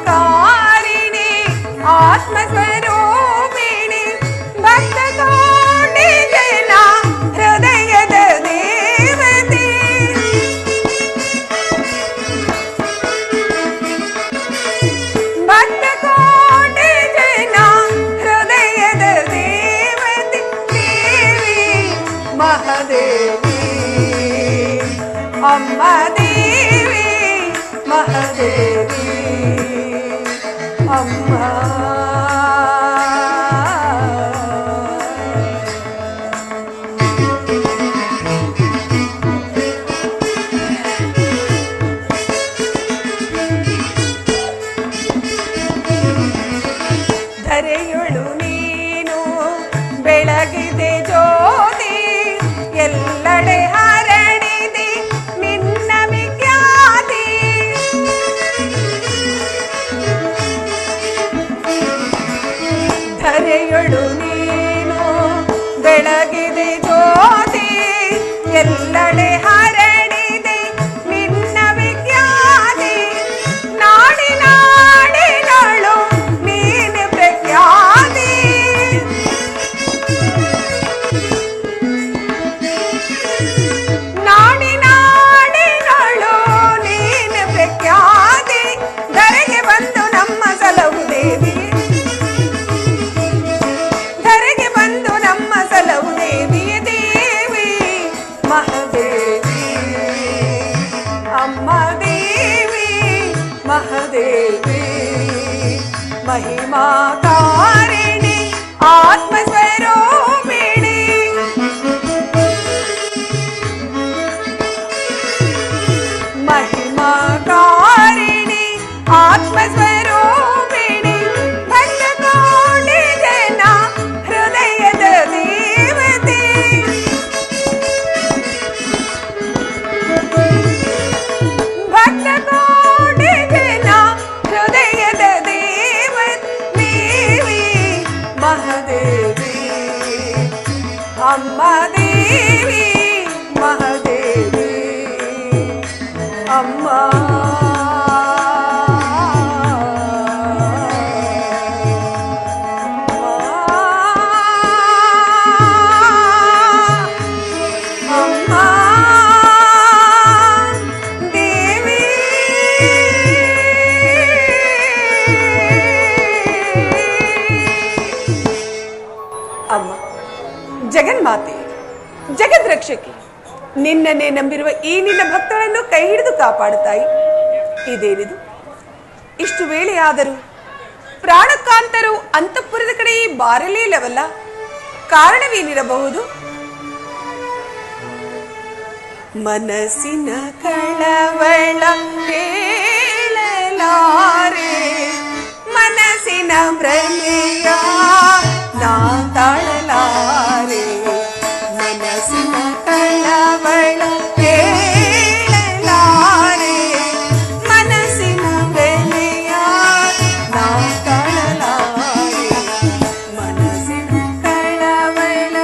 महिमाकारिणी आत्मस्वरूपिणी भक्तकोटि जना हृदयद देवते भक्तकोटि जना हृदयद देवते देवी महदेवी अम्म देवी महदेवी अम्म ಧರೆಯೊಳು ನೀನು ಬೆಳಗಿದೆ ಜ್ಯೋತಿ ಎಲ್ಲೆಡೆ ಹರಡಿದೆ ನಿನ್ನ ವಿಖ್ಯಾತಿ ಧರೆಯೊಳು ನೀನು ಬೆಳಗಿದೆ ಜ್ಯೋತಿ ಎಲ್ಲೆಡೆ ಹರಡಿದೆ ನಿನ್ನ ವಿಖ್ಯಾತಿ ನಾಡಿನಾಡಿನಳು ನೀನು ಪ್ರಖ್ಯಾತಿ ನಾಡಿನಾಡಿನಳು ನೀನು ಪ್ರಖ್ಯಾತಿ ಧರೆಗೆ ಬಂದು ನಮ್ಮ ಸಲಹು ದೇವಿ ಧರೆಗೆ ಬಂದು ನಮ್ಮ ಸಲಹು ದೇವಿ ದೇವಿ ಮಹದೇವಿ ಅಮ್ಮ ದೇವಿ ಮಹದೇವಿ महिमाकारिणी आत्मस्वरूपिणी महिमाकारिणी आत्मस्वरूपिणी भक्तकोटि जना हृदयद देवते भक्तकोटि जना हृदयद देवते देवी महदेवी ಅಮ್ಮ ದೇವಿ ಅಮ್ಮ ಜಗನ್ಮಾತೆ ಜಗದ್ರಕ್ಷಕಿ, ನಿನ್ನನ್ನೇ ನಂಬಿರುವ ಈ ನಿನ್ನ ಭಕ್ತರನ್ನು ಕೈ ಹಿಡಿದು ಕಾಪಾಡುತ್ತಾಯಿ. ಇದೇನಿದು ಇಷ್ಟು ವೇಳೆಯಾದರೂ ಪ್ರಾಣಕಾಂತರು ಅಂತಃಪುರದ ಕಡೆ ಬಾರಲೇ ಇಲ್ಲವಲ್ಲ? ಕಾರಣವೇನಿರಬಹುದು? ಮನಸ್ಸಿನ ಕಳವಳ ಹೇಳಲಾರೆ, ಮನಸ್ಸಿನ ಭ್ರಮೆಯ ನಾ ತಾಳಲಾರೆ, ಮನಸ್ಸಿನ ಕಳವಳ ಹೇಳಲಾರೆ, ಮನಸ್ಸಿನ ಭ್ರಮೆಯ ನಾ ತಾಳಲಾರೆ, ಮನಸ್ಸಿನ ಕಳವಳ.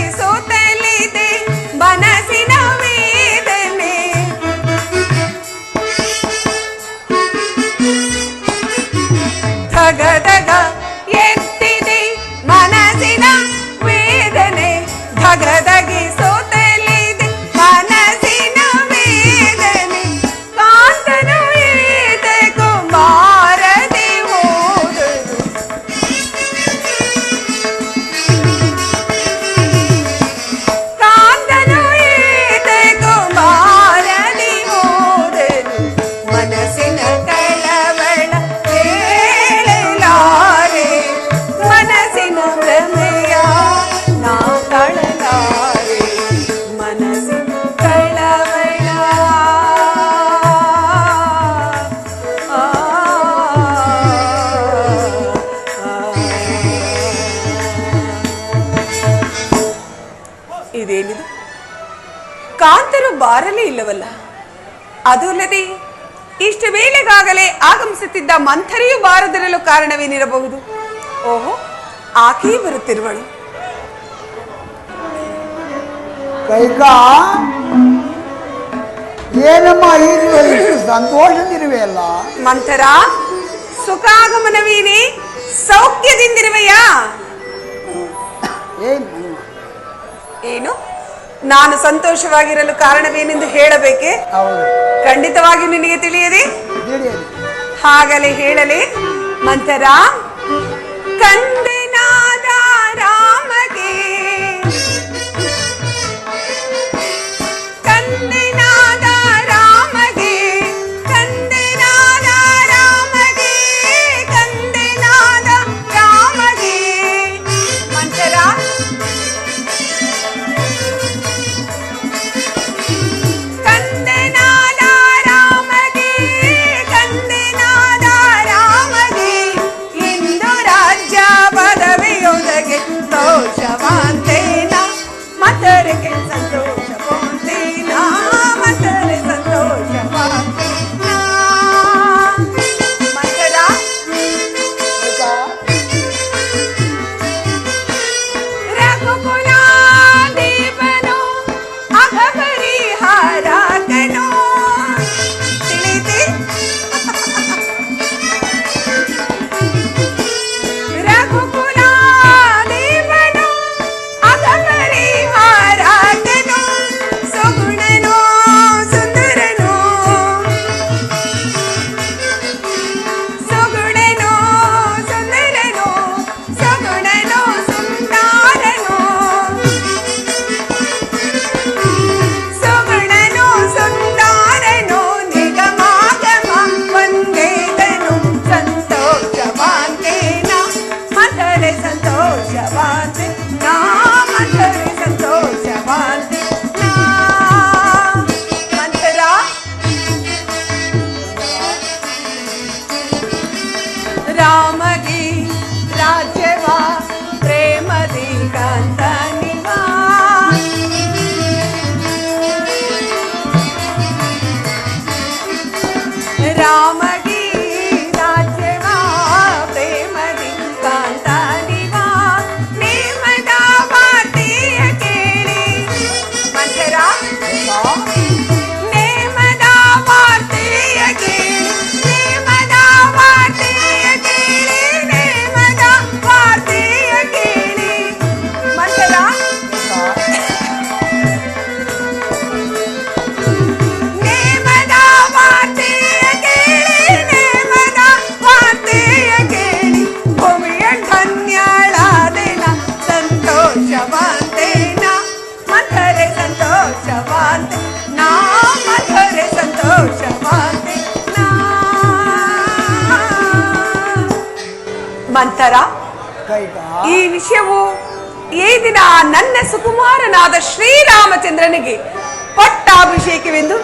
ಧಗಧಗಿಸುತ್ತಲಿದೆ ಮನಸ್ಸಿನ ವೇದನೆ, ಧಗಧಗ ಎತ್ತಿದೆ ಮನಸ್ಸಿನ ವೇದನೆ, ಧಗಧಗಿಸುತ್ತಲಿದೆ ಮನಸ್ಸಿನ ವೇದನೆ, ಕಾಂತನು ಏತಕ್ಕೂ ಮಾರದೆ ಹೋದನು, ಕಾಂತನು ಏತಕ್ಕೂ ಮಾರದೆ ಹೋದನು, ಮನಸ್ಸಿನ ಕಳವಳ ಹೇಳಲಾರೆ, ಮನಸ್ಸಿನ ಭ್ರಮೆಯ ನಾ ತಾಳಲಾರೆ, ಮನಸ್ಸಿನ ಕಳವಳ. ಆ, ಇದೇನಿದು? ಕಾಂತರು ಬಾರಲೇ ಇಲ್ಲವಲ್ಲ? ಅದು ಅಲ್ಲದೆ ಇಷ್ಟು ವೇಳೆಗಾಗಲೇ ಆಗಮಿಸುತ್ತಿದ್ದ ಮಂಥರಿಯು ಬಾರದಿರಲು ಕಾರಣವೇನಿರಬಹುದು? ಓಹೋ, ಆಕೆಯೇ ಬರುತ್ತಿರುವಳು. ಕೈಕಾ ಏನಮ್ಮ ಇಷ್ಟು ಸಂತೋಷದಿರುವೆಯಲ್ಲ? ಮಂಥರ, ಸುಖಾಗಮನವೀನಿ, ಸೌಖ್ಯದಿಂದಿರುವೆಯಾ? ಏನು ಏನು, ನಾನು ಸಂತೋಷವಾಗಿರಲು ಕಾರಣವೇನೆಂದು ಹೇಳಬೇಕೆ? ಹೌದು, ಖಂಡಿತವಾಗಿ ನಿನಗೆ ತಿಳಿಯದೆ? ತಿಳಿಯದು. ಹಾಗಲೇ ಹೇಳಲೇ ಮಂಥರ. ಕಂದನಾದ ರಾಮಗೆ, ಕಂದನಾದ ರಾಮಗೆ, ಕಂದನಾದ ರಾಮಗೆ, ಕಂದನಾದ ರಾಮಗೆ. ಮಂಥರ, ಕಂದನಾದ ರಾಮಗೆ, ಕಂದನಾದ ರಾಮಗೆ, ಇಂದು ರಾಜ್ಯ ಮಂತರ, ಕೈಕಾ ಈ ವಿಷಯವು ಈ ದಿನ ನನ್ನ ಸುಕುಮಾರನಾದ ಶ್ರೀರಾಮಚಂದ್ರನಿಗೆ ಪಟ್ಟಾಭಿಷೇಕವೆಂದು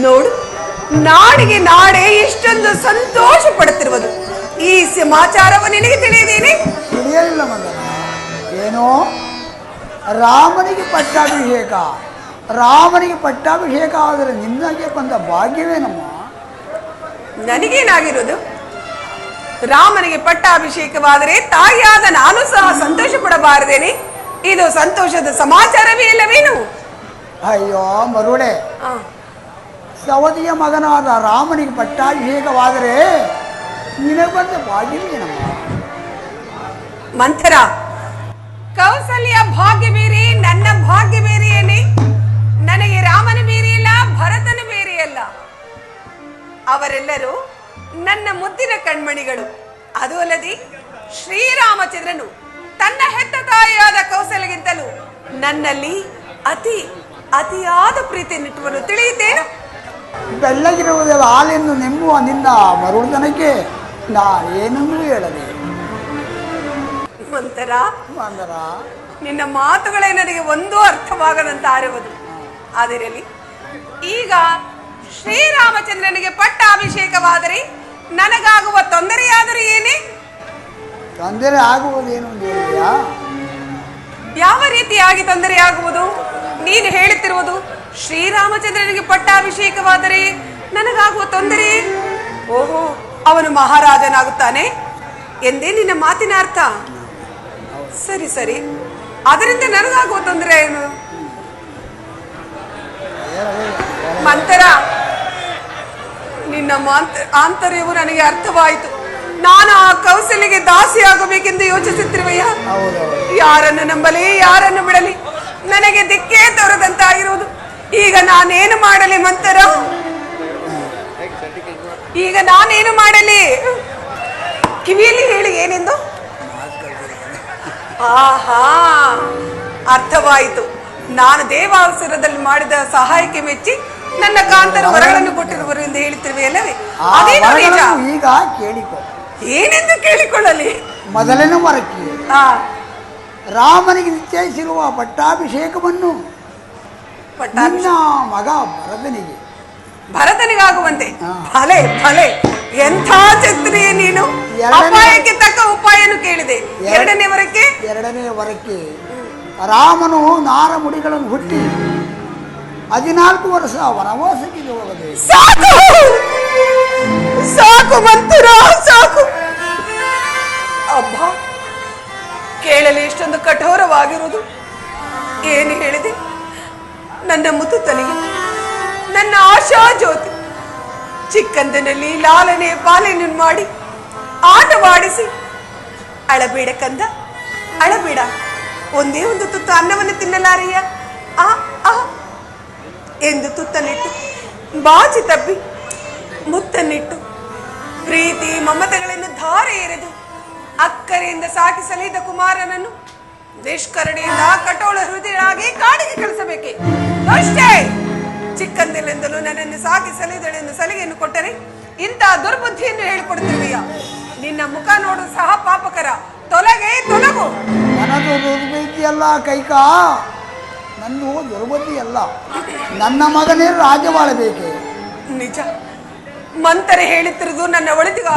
ನೋಡು, ನಾಡಿಗೆ ನಾಡೆ ಎಷ್ಟೊಂದು ಸಂತೋಷ ಪಡುತ್ತಿರುವುದು. ಈ ಸಮಾಚಾರವು ನಿನಗೆ ತಿಳಿಯದೇನೆ? ತಿಳಿಯಲಿಲ್ಲ ಮಗನ. ಏನೋ ರಾಮನಿಗೆ ಪಟ್ಟಾಭಿಷೇಕ, ರಾಮನಿಗೆ ಪಟ್ಟಾಭಿಷೇಕ ಆದರೆ ನಿನ್ನಗೆ ಬಂದ ಭಾಗ್ಯವೇನಮ್ಮ? ನನಗೇನಾಗಿರೋದು? ರಾಮನಿಗೆ ಪಟ್ಟಾಭಿಷೇಕವಾದರೆ ತಾಯಿಯಾದ ನಾನು ಸಹ ಸಂತೋಷ ಪಡಬಾರದೇನೆ? ಇದು ಸಂತೋಷದ ಸಮಾಚಾರವೇ ಇಲ್ಲವೇನು? ಅಯ್ಯೋ ಮರುಳೆ, ಸವದಿಯ ಮಗನಾದ ರಾಮನಿಗೆ ಪಟ್ಟಾಭಿಷೇಕವಾದರೆ ನಿನಗೆ ಬಂದ ಭಾಗ್ಯವೇನಮ್ಮ? ಮಂಥರ, ಕೌಸಲ್ಯ ಭಾಗ್ಯ ಬೇರೆ, ನನ್ನ ಭಾಗ್ಯ ಬೇರೆಯೇನೆ. ನನಗೆ ರಾಮನ ಬೇರೆಯಲ್ಲ, ಭರತನ ಬೇರೆಯಲ್ಲ. ಅವರೆಲ್ಲರೂ ನನ್ನ ಮುದ್ದಿನ ಕಣ್ಮಣಿಗಳು. ಅದು ಅಲ್ಲದೆ ಶ್ರೀರಾಮಚಂದ್ರನು ತನ್ನ ಹೆತ್ತ ತಾಯಿಯಾದ ಕೌಸಲ್ಯಗಿಂತಲೂ ನನ್ನಲ್ಲಿ ಅತಿಯಾದ ಪ್ರೀತಿಯನ್ನಿಟ್ಟುವನು. ತಿಳಿಯುತ್ತೇನು? ಬೆಳ್ಳಗಿರುವುದೆಲ್ಲ ಹಾಲೆಂದು ನೆಮ್ಮುವ ನಿನ್ನ ಮರುಳತನಕ್ಕೆ ನಾನೇನೂ ಹೇಳಲಿ. ಮಂತರ, ಮಂದರ, ನಿನ್ನ ಮಾತುಗಳೇ ನನಗೆ ಒಂದೂ ಅರ್ಥವಾಗದಂತಾರುವುದು. ಅದಿರಲಿ, ಈಗ ಶ್ರೀರಾಮಚಂದ್ರನಿಗೆ ಪಟ್ಟಾಭಿಷೇಕವಾದರೆ ನನಗಾಗುವ ತೊಂದರೆಯಾದರೂ ಏನೇ? ತೊಂದರೆ ಆಗುವುದೇನು ಅಂತ ಹೇಳಿದ್ಯಾ? ಯಾವ ರೀತಿಯಾಗಿ ತೊಂದರೆಯಾಗುವುದು? ನೀನು ಹೇಳುತ್ತಿರುವುದು ಶ್ರೀರಾಮಚಂದ್ರನಿಗೆ ಪಟ್ಟಾಭಿಷೇಕವಾದರೆ ನನಗಾಗುವ ತೊಂದರೆ. ಓಹೋ, ಅವನು ಮಹಾರಾಜನಾಗುತ್ತಾನೆ ಎಂದೇ ನಿನ್ನ ಮಾತಿನ ಅರ್ಥ? ಸರಿ ಸರಿ, ಅದರಿಂದ ನನಗಾಗುವ ತೊಂದರೆ ಏನು? ಮಂತರ, ನಿನ್ನ ಆಂತರ್ಯವು ನನಗೆ ಅರ್ಥವಾಯಿತು. ನಾನು ಆ ಕೌಸಲ್ಯಗೆ ದಾಸಿಯಾಗಬೇಕೆಂದು ಯೋಚಿಸುತ್ತಿರುವೆಯ? ಯಾರನ್ನು ನಂಬಲಿ, ಯಾರನ್ನು ಬಿಡಲಿ, ನನಗೆ ದಿಕ್ಕೇ ತೋರದಂತಾಗಿರುವುದು. ಈಗ ನಾನೇನು ಮಾಡಲಿ ಮಂತರ? ಈಗ ನಾನೇನು ಮಾಡಲಿ? ಕಿವಿಯಲ್ಲಿ ಹೇಳಿ ಏನೆಂದು? ಆಹಾ, ಅರ್ಥವಾಯಿತು. ನಾನು ದೇವಾವಸರದಲ್ಲಿ ಮಾಡಿದ ಸಹಾಯಕ್ಕೆ ಮೆಚ್ಚಿ ನನ್ನ ಕಾಂತರು ವರಗಳನ್ನು ಕೊಟ್ಟಿರುವರು ಎಂದು ಹೇಳುತ್ತಿರುವೆಯಲ್ಲವೇ? ಅದೇನು ನಿಜ? ಈಗ ಕೇಳಿಕೊ. ಏನೆಂದು ಕೇಳಿಕೊಳ್ಳಲಿ? ಮೊದಲನೇ ವರಕ್ಕೆ ರಾಮನಿಗೆ ನಿಶ್ಚಯಿಸಿರುವ ಪಟ್ಟಾಭಿಷೇಕವನ್ನು ನಿನ್ನ ಮಗ ಭರತನಿಗಾಗುವಂತೆ. ಭಲೆ ಭಲೆ, ಎಂಥ ಛತ್ರಿಯೇ ನೀನು! ಅಪಾಯಕ್ಕೆ ತಕ್ಕ ಉಪಾಯನು ಕೇಳಿದೆ. ಎರಡನೇ ವರಕ್ಕೆ ರಾಮನು ನಾರ ಮುಡಿಗಳನ್ನು ಹುಟ್ಟಿ 14 ವರ್ಷ ವನವಾಸಕ್ಕೆ ಹೋಗಬೇಕು. ಸಾಕು ಸಾಕು ಮಂತರ, ಸಾಕು. ಅಬ್ಬಾ, ಕೇಳಲಿ ಇಷ್ಟೊಂದು ಕಠೋರವಾಗಿರುವುದು. ಏನು ಹೇಳಿದೆ? ನನ್ನ ಮುತ್ತುತನಿಗೆ, ನನ್ನ ಆಶಾ ಜ್ಯೋತಿ, ಚಿಕ್ಕಂದಿನಲ್ಲಿ ಲಾಲನೆ ಪಾಲನೆ ಮಾಡಿ ಆಟವಾಡಿಸಿ, ಅಳಬೇಡ ಕಂದ, ಅಳಬೇಡ, ಒಂದೇ ಒಂದು ತುತ್ತು ಅನ್ನವನ್ನು ತಿನ್ನಲಾರೆಯ ಎಂದು ತುತ್ತನ್ನಿಟ್ಟು ಬಾಚಿ ತಬ್ಬಿ ಮುತ್ತನ್ನಿಟ್ಟು ಪ್ರೀತಿ ಮಮತೆಗಳನ್ನು ಧಾರೆ ಎರೆದು ಅಕ್ಕರೆಯಿಂದ ಸಾಕಿ ಸಲಹಿದ ಕುಮಾರನನ್ನು ನಿಷ್ಕರಣೆಯಿಂದ ಕಠೋಳ ಹೃದಯನಾಗಿ ಕಾಡಿಗೆ ಕಳಿಸಬೇಕೆ? ಅಷ್ಟೇ. ಚಿಕ್ಕಂದಿನಿಂದಲೂ ನನ್ನನ್ನು ಸಾಕಿ ಸಲಹಿದಳೆಂದು ಸಲಿಗೆಯನ್ನು ಕೊಟ್ಟರೆ ಇಂತಹ ದುರ್ಬುದ್ಧಿಯನ್ನು ಹೇಳಿಕೊಡ್ತಿರುವೆಯಾ? ನಿನ್ನ ಮುಖ ನೋಡು ಸಹ ಪಾಪಕರ. ತೊಲಗು. ನನ್ನದು ದುರ್ಬುದ್ಧಿಯಲ್ಲ ಕೈಕಾ, ನಂದು ದುರ್ಬುದ್ಧಿಯಲ್ಲ. ನನ್ನ ಮಗನೇ ರಾಜ್ಯವಾಳಬೇಕೆ? ನಿಜ. ಮಂತರೆ ಹೇಳುತ್ತಿರುವುದು ನನ್ನ ಒಳಿತಿಗೆ.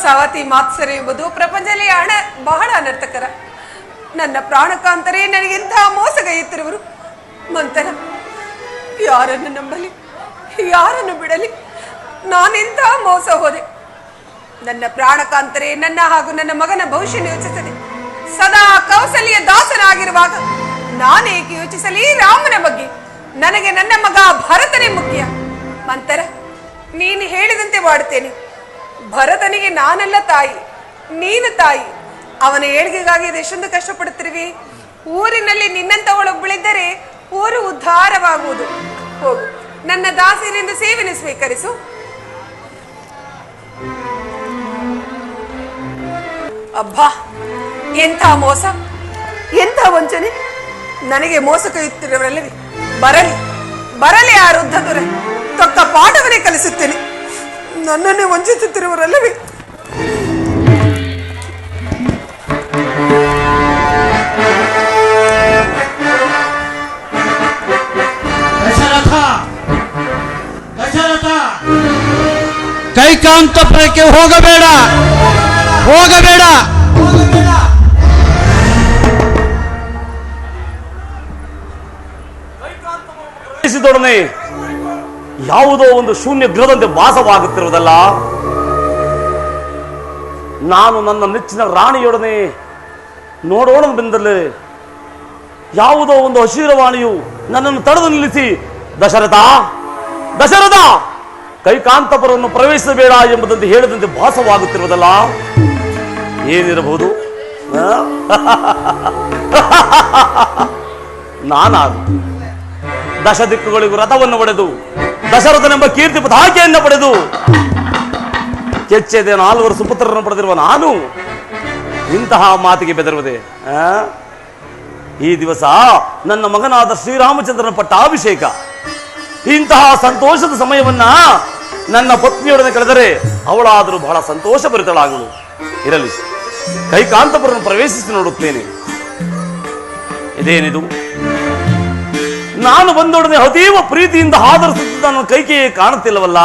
ಸವತಿ ಮಾತ್ಸರ್ಯ ಎಂಬುದು ಪ್ರಪಂಚದಲ್ಲಿ ಬಹಳ ಅನರ್ಥಕರ. ನನ್ನ ಪ್ರಾಣಕಾಂತರೇ ನನಗೆಂತಹ ಮೋಸಗೈಯುತ್ತಿರುವರು. ಮಂತರ, ಯಾರನ್ನು ನಂಬಲಿ, ಯಾರನ್ನು ಬಿಡಲಿ? ನಾನೆಂತಹ ಮೋಸ ಹೋದೆ. ನನ್ನ ಪ್ರಾಣಕಾಂತರೇ ನನ್ನ ಹಾಗೂ ನನ್ನ ಮಗನ ಭವಿಷ್ಯ ಯೋಚಿಸದೆ ಸದಾ ಕೌಸಲ್ಯ ದಾಸನಾಗಿರುವಾಗ ನಾನೇಕೆ ಯೋಚಿಸಲಿ ರಾಮನ ಬಗ್ಗೆ? ನನಗೆ ನನ್ನ ಮಗ ಭರತನೇ ಮುಖ್ಯ. ಮಂತರ, ನೀನು ಹೇಳಿದಂತೆ ಮಾಡುತ್ತೇನೆ. ಭರತನಿಗೆ ನಾನಲ್ಲ ತಾಯಿ, ನೀನು ತಾಯಿ. ಅವನ ಏಳಿಗೆಗಾಗಿ ಎಷ್ಟೊಂದು ಕಷ್ಟಪಡುತ್ತಿರುವೆ. ಊರಿನಲ್ಲಿ ನಿನ್ನಂತವಳೊಬ್ಬಳಿದ್ದರೆ ಊರು ಉದ್ಧಾರವಾಗುವುದು. ಹೋಗು, ನನ್ನ ದಾಸಿಯರಿಂದ ಸೇವೆಯನ್ನು ಸ್ವೀಕರಿಸು. ಅಬ್ಬಾ, ಎಂಥ ಮೋಸ, ಎಂಥ ವಂಚನೆ! ನನಗೆ ಮೋಸ ಕೈಯುತ್ತಿರುವರಲ್ಲವೇ? ಬರಲಿ ಆ ವೃದ್ಧ ದೊರೆ, ತಕ್ಕ ಪಾಠವನ್ನೇ ಕಲಿಸುತ್ತೇನೆ. ನನ್ನನ್ನೇ ವಂಚಿಸುತ್ತಿರುವರಲ್ಲವೇ? ಕೈಕಾಂತಪುರಕ್ಕೆ ಹೋಗಬೇಡ, ಹೋಗಬೇಡ. ದೊಡನೆ ಯಾವುದೋ ಒಂದು ಶೂನ್ಯ ಗೃಹದಂತೆ ವಾಸವಾಗುತ್ತಿರುವುದಲ್ಲ. ನಾನು ನನ್ನ ನೆಚ್ಚಿನ ರಾಣಿಯೊಡನೆ ನೋಡೋಣ ಬೆಂದಲ್ಲಿ ಯಾವುದೋ ಒಂದು ಅಶೀರವಾಣಿಯು ನನ್ನನ್ನು ತಡೆದು ನಿಲ್ಲಿಸಿ, ದಶರಥ ದಶರಥ ಕೈಕಾಂತಪುರವನ್ನು ಪ್ರವೇಶಿಸಬೇಡ ಎಂಬುದಂತೆ ಹೇಳಿದಂತೆ ಭಾಸವಾಗುತ್ತಿರುವುದಲ್ಲ. ಏನಿರಬಹುದು? ನಾನಾದು ದಶ ದಿಕ್ಕುಗಳಿಗೂ ರಥವನ್ನು ಪಡೆದು ದಶರಥನೆಂಬ ಕೀರ್ತಿ ಪತಾಕೆಯನ್ನು ಪಡೆದು ಕೆಚ್ಚೆದೆ 4 ಸುಪುತ್ರರನ್ನು ಪಡೆದಿರುವ ನಾನು ಇಂತಹ ಮಾತಿಗೆ ಬೆದರುವುದೇ? ಈ ದಿವಸ ನನ್ನ ಮಗನಾದ ಶ್ರೀರಾಮಚಂದ್ರನ ಪಟ್ಟಾಭಿಷೇಕ. ಇಂತಹ ಸಂತೋಷದ ಸಮಯವನ್ನ ನನ್ನ ಪತ್ನಿಯೊಡನೆ ಕಳೆದರೆ ಅವಳಾದರೂ ಬಹಳ ಸಂತೋಷ ಭರಿತಳಾಗಲು. ಇರಲಿ, ಕೈಕಾಂತಪುರವನ್ನು ಪ್ರವೇಶಿಸಿ ನೋಡುತ್ತೇನೆ. ಇದೇನಿದು? ನಾನು ಬಂದೊಡನೆ ಅತೀವ ಪ್ರೀತಿಯಿಂದ ಆದರಿಸುತ್ತಿದ್ದ ನನ್ನ ಕೈಕೆಯೇ ಕಾಣುತ್ತಿಲ್ಲವಲ್ಲ.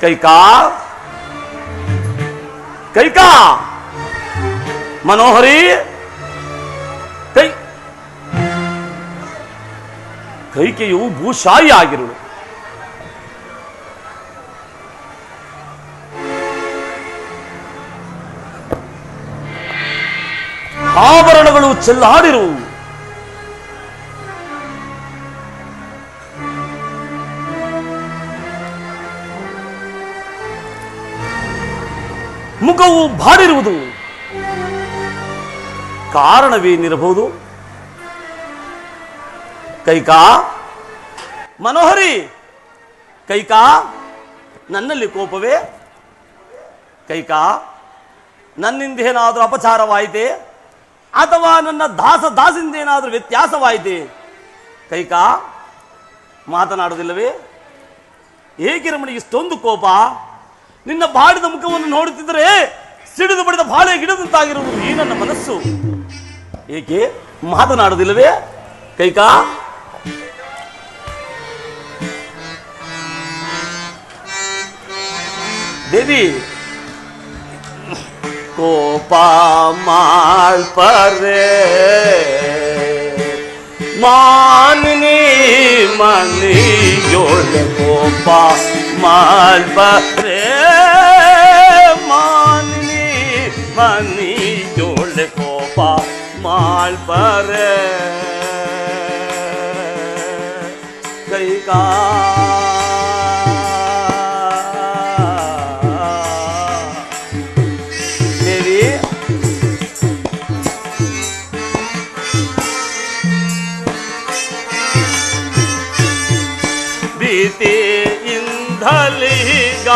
ಕೈಕಾ ಕೈಕಾ ಮನೋಹರಿ, ಕೈಕೆಯು ಭೂಶಾಯಿ ಆಗಿರುಳು. ಆಭರಣಗಳು ಚೆಲ್ಲಾಡಿರುವು. ಮುಖವು ಬಾಡಿರುವುದು. ಕಾರಣವೇನಿರಬಹುದು? ಕೈಕಾ ಮನೋಹರಿ, ಕೈಕಾ ನನ್ನಲ್ಲಿ ಕೋಪವೇ? ಕೈಕಾ ನನ್ನಿಂದ ಏನಾದರೂ ಅಪಚಾರವಾಯಿತೆ ಅಥವಾ ನನ್ನ ದಾಸದಿಂದ ಏನಾದರೂ ವ್ಯತ್ಯಾಸವಾಯಿತೆ? ಕೈಕಾ ಮಾತನಾಡುವುದಿಲ್ಲವೇ? ಏಕೆ ರಮಣಿ ಇಷ್ಟೊಂದು ಕೋಪ? ನಿನ್ನ ಬಾಡಿದ ಮುಖವನ್ನು ನೋಡುತ್ತಿದ್ದರೆ ಸಿಡಿದು ಬಡಿದ ಬಾಳೆ ಗಿಡದಂತಾಗಿರುವುದು ಈ ನನ್ನ ಮನಸ್ಸು. ಏಕೆ ಮಾತನಾಡುವುದಿಲ್ಲವೇ ಕೈಕಾ? ದೇವಿ ಕೋಪ ಮಾಲ್ಪರೆ ಮಾನನಿ ಮನಿ ಯೋಳ ಕೋಪ ಮಾಲ್ಪರೆ ಮಾನನಿ ಮನಿ ಯೋಳ ಕೋಪ ಮಾಲ್ಪರೆ ಕೈಕಾ ಇಂಧಲಿಗ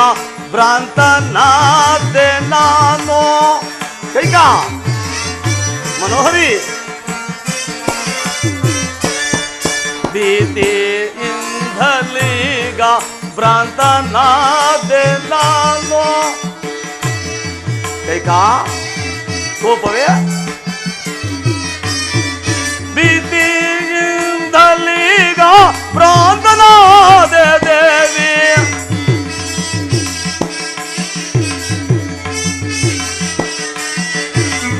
ಭ್ರಾಂತನಾದೆ ನಾನು. ಕೈಕಾ ಮನೋಹರಿ, ಭೀತಿ ಇಂಧಲಿಗ ಭ್ರಾಂತನಾದೆ ನಾನು. ಕೈಕಾ ಕೋಪವೇ? ಭೀತಿ ಇಂಧಲಿಗ ಭ್ರಾಂತನಾದೆ ದೇವಿ.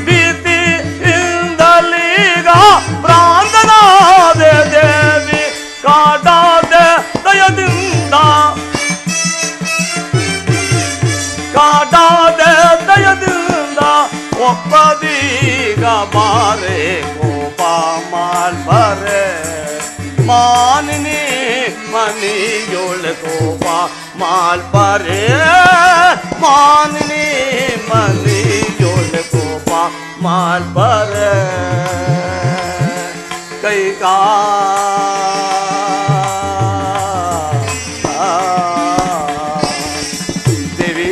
ಭೀತಿ ಇಂದಲೀಗ ಭ್ರಾಂತನಾದೆ ದೇವಿ. ಕಾಡಾದೆ ದಯದಿಂದ ಕಾಡಾದೆ ದಯದಿಂದ ಒಪ್ಪದೀಗ ಬಾರೆ ಕೋಪ ಮಾಲ್ಬರೆ ಮಾನಿನಿ ಮನಿಯೋಳ ಕೋಪ ಮಾಲ್ಪರೆ ಮಾನಿನಿ ಮನಿಯೋಳ ಕೋಪ ಮಾಲ್ಪರೆ ಕೈಕಾ ದೇವಿ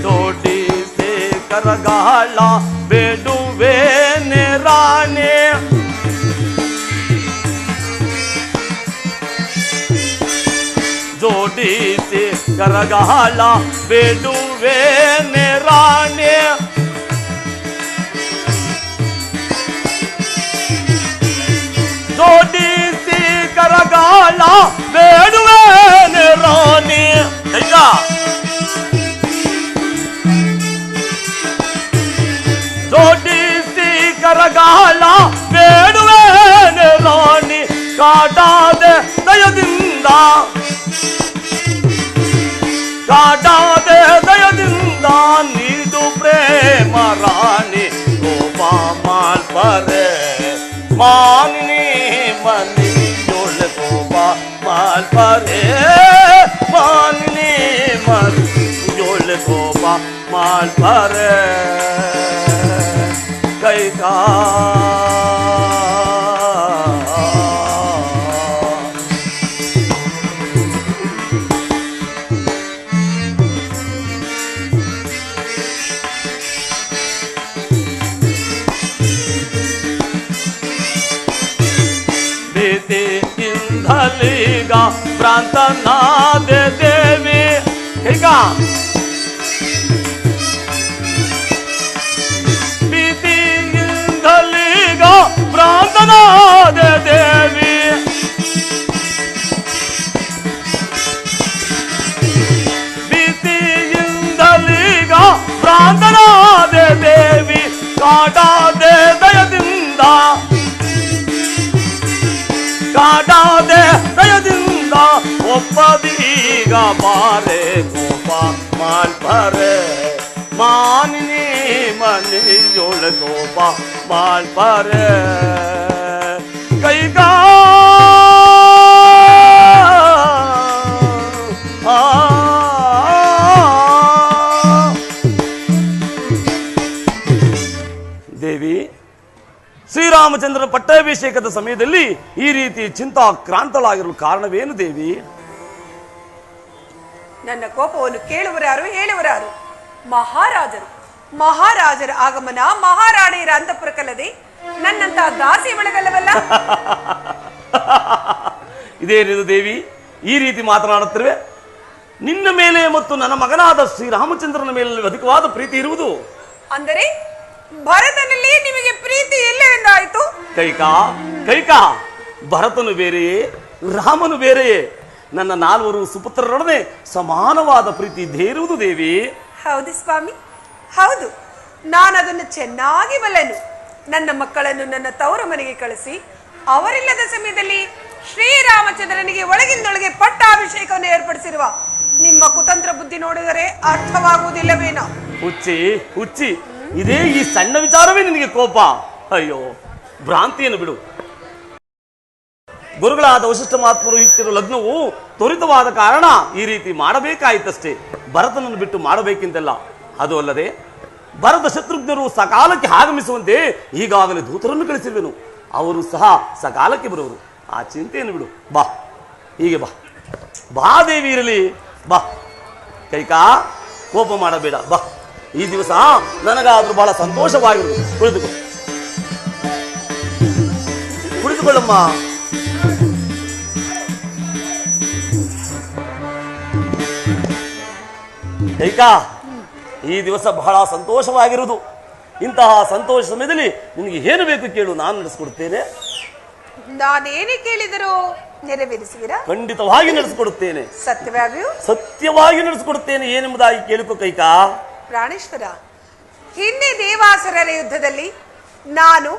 ತೋಟಿ ಸೇ ಕರಗಾಳ ಬೇಡುವೆ ರಾಣೆ ಜೋಡಿಸಿ ಕರಗಾಳ ಬೇಡುವೆ ರಾಣೆ ಬರಗಾಲ ಬೇಡುವೇನೆ ರಾಣಿ ಕಾಡಾದೆ ದಯದಿಂದ, ಕಾಡಾದೆ ದಯದಿಂದ ನೀಡು ಪ್ರೇಮ ರಾಣಿ ಕೋಪ ಮಾಲ್ಪರೆ ಮಾನಿನಿ ಮನಿ ಜೋಳ ಕೋಪ ಮಾಲ್ಪರೆ ಮಾನಿನಿ ಮನಿ ಜೋಳ ಕೋಪ ಮಾಲ್ಪರೆ ಕೈಕಾ ಇಂಧಲಿಗ ಪ್ರಾಂತನಾದ ದೇವಿ ಈಗ ಭೀತಿ ಇಂಧಲಿಗ ಪ್ರಾಂತನಾದ ದೇವಿ, ಭೀತಿ ಇಂಧಲಿಗ ಪ್ರಾಂತನಾದ ದೇವಿ ಕಾಡಾದೆ ದಯದಿಂದ, ಕಾಡಾದೆ ದಯದಿಂದ ಒಪ್ಪದೀಗ ಬಾರೆ ಕೋಪ ಮಾಲ್ಪರೆ ಮಾನಿನಿ ಮನಿಯೊಳ ಕೋಪ ಮಾಲ್ಪರೆ ಕೈಗಾ ದೇವಿ, ಶ್ರೀರಾಮಚಂದ್ರನ ಪಟ್ಟಾಭಿಷೇಕದ ಸಮಯದಲ್ಲಿ ಈ ರೀತಿ ಚಿಂತಾಕ್ರಾಂತಳಾಗಿರಲು ಕಾರಣವೇನು ದೇವಿ? ನನ್ನ ಕೋಪವನ್ನು ಕೇಳುವರಾರು ಹೇಳುವರಾರು? ಮಹಾರಾಜರು, ಮಹಾರಾಜರ ಆಗಮನ ಮಹಾರಾಣಿಯರ ಅಂತಃಪುರಕ್ಕಲ್ಲದೆ ನನ್ನಂತಹ ದಾಸಿ ಒಳಗಲ್ಲವಲ್ಲ. ಇದೇನಿದು ದೇವಿ, ಈ ರೀತಿ ಮಾತನಾಡುತ್ತಿರುವೆ? ನಿನ್ನ ಮೇಲೆ ಮತ್ತು ನನ್ನ ಮಗನಾದ ಶ್ರೀರಾಮಚಂದ್ರನ ಮೇಲೆ ಅಧಿಕವಾದ ಪ್ರೀತಿ ಇರುವುದು. ಅಂದರೆ ಭರತನಲ್ಲಿ ನಿಮಗೆ ಪ್ರೀತಿ ಎಲ್ಲೆಂದಾಯಿತು? ಕೈಕಾ ಕೈಕಾ, ಭರತನು ಬೇರೆಯೇ ರಾಮನು ಬೇರೆಯೇ? ನನ್ನ ನಾಲ್ವರು ಸುಪುತ್ರರೊಡನೆ ಸಮಾನವಾದ ಪ್ರೀತಿ ಇದ್ದೇ ಇರುವುದು ದೇವಿ. ಹೌದು ಸ್ವಾಮಿ, ಹೌದು. ನಾನು ಅದನ್ನು ಚೆನ್ನಾಗಿ ಬಲ್ಲೆನು. ನನ್ನ ಮಕ್ಕಳನ್ನು ನನ್ನ ತವರು ಮನೆಗೆ ಕಳಿಸಿ ಅವರಿಲ್ಲದ ಸಮಯದಲ್ಲಿ ಶ್ರೀರಾಮಚಂದ್ರನಿಗೆ ಒಳಗಿಂದೊಳಗೆ ಪಟ್ಟಾಭಿಷೇಕವನ್ನು ಏರ್ಪಡಿಸಿರುವ ನಿಮ್ಮ ಕುತಂತ್ರ ಬುದ್ಧಿ ನೋಡಿದರೆ ಅರ್ಥವಾಗುವುದಿಲ್ಲವೇನೋ? ಹುಚ್ಚಿ ಹುಚ್ಚಿ, ಇದೇ ಈ ಸಣ್ಣ ವಿಚಾರವೇ ನಿನಗೆ ಕೋಪ? ಅಯ್ಯೋ, ಭ್ರಾಂತಿಯನ್ನು ಬಿಡು. ಗುರುಗಳಾದ ವಶಿಷ್ಠ ಮಹಾತ್ಮರು ಇಟ್ಟಿರುವ ಲಗ್ನವು ತ್ವರಿತವಾದ ಕಾರಣ ಈ ರೀತಿ ಮಾಡಬೇಕಾಯಿತಷ್ಟೇ. ಭರತನನ್ನು ಬಿಟ್ಟು ಮಾಡಬೇಕೆಂದಲ್ಲ. ಅದು ಅಲ್ಲದೆ ಭರತ ಶತ್ರುಘ್ನರು ಸಕಾಲಕ್ಕೆ ಆಗಮಿಸುವಂತೆ ಈಗಾಗಲೇ ದೂತರನ್ನು ಕಳಿಸಿರುವೆನು. ಅವರು ಸಹ ಸಕಾಲಕ್ಕೆ ಬರುವರು. ಆ ಚಿಂತೆಯನ್ನು ಬಿಡು. ಬಾ, ಹೀಗೆ ಬಾ. ಬಾ ದೇವಿ, ಇರಲಿ ಬಾ. ಕೈಕಾ, ಕೋಪ ಮಾಡಬೇಡ, ಬಾ. ಈ ದಿವಸ ನನಗಾದ್ರೂ ಬಹಳ ಸಂತೋಷವಾಗಿರುವುದು. ಕುಳಿತುಕೊ, ಕುಳಿತುಕೊಳ್ಳಮ್ಮ. ಕೈಕಾ, ಈ ದಿವಸ ಬಹಳ ಸಂತೋಷವಾಗಿರುವುದು. ಇಂತಹ ಸಂತೋಷ ಸಮಯದಲ್ಲಿ ನಿನಗೆ ಏನು ಬೇಕು ಕೇಳು, ನಾನು ನಡೆಸಿಕೊಡುತ್ತೇನೆ. ನಾನೇನೇ ಕೇಳಿದರೂ ನೆರವೇರಿಸುವಿರಾ? ಖಂಡಿತವಾಗಿ ನಡೆಸಿಕೊಡುತ್ತೇನೆ. ಸತ್ಯವಾಗಿಯೂ? ಸತ್ಯವಾಗಿ ನಡೆಸಿಕೊಡುತ್ತೇನೆ. ಏನೆಂಬುದಾಗಿ ಕೇಳಿಕೊ ಕೈಕಾ. ಪ್ರಾಣೇಶ್ವರ, ಹಿಂದೆ ದೇವಾಸುರರ ಯುದ್ಧದಲ್ಲಿ ನಾನು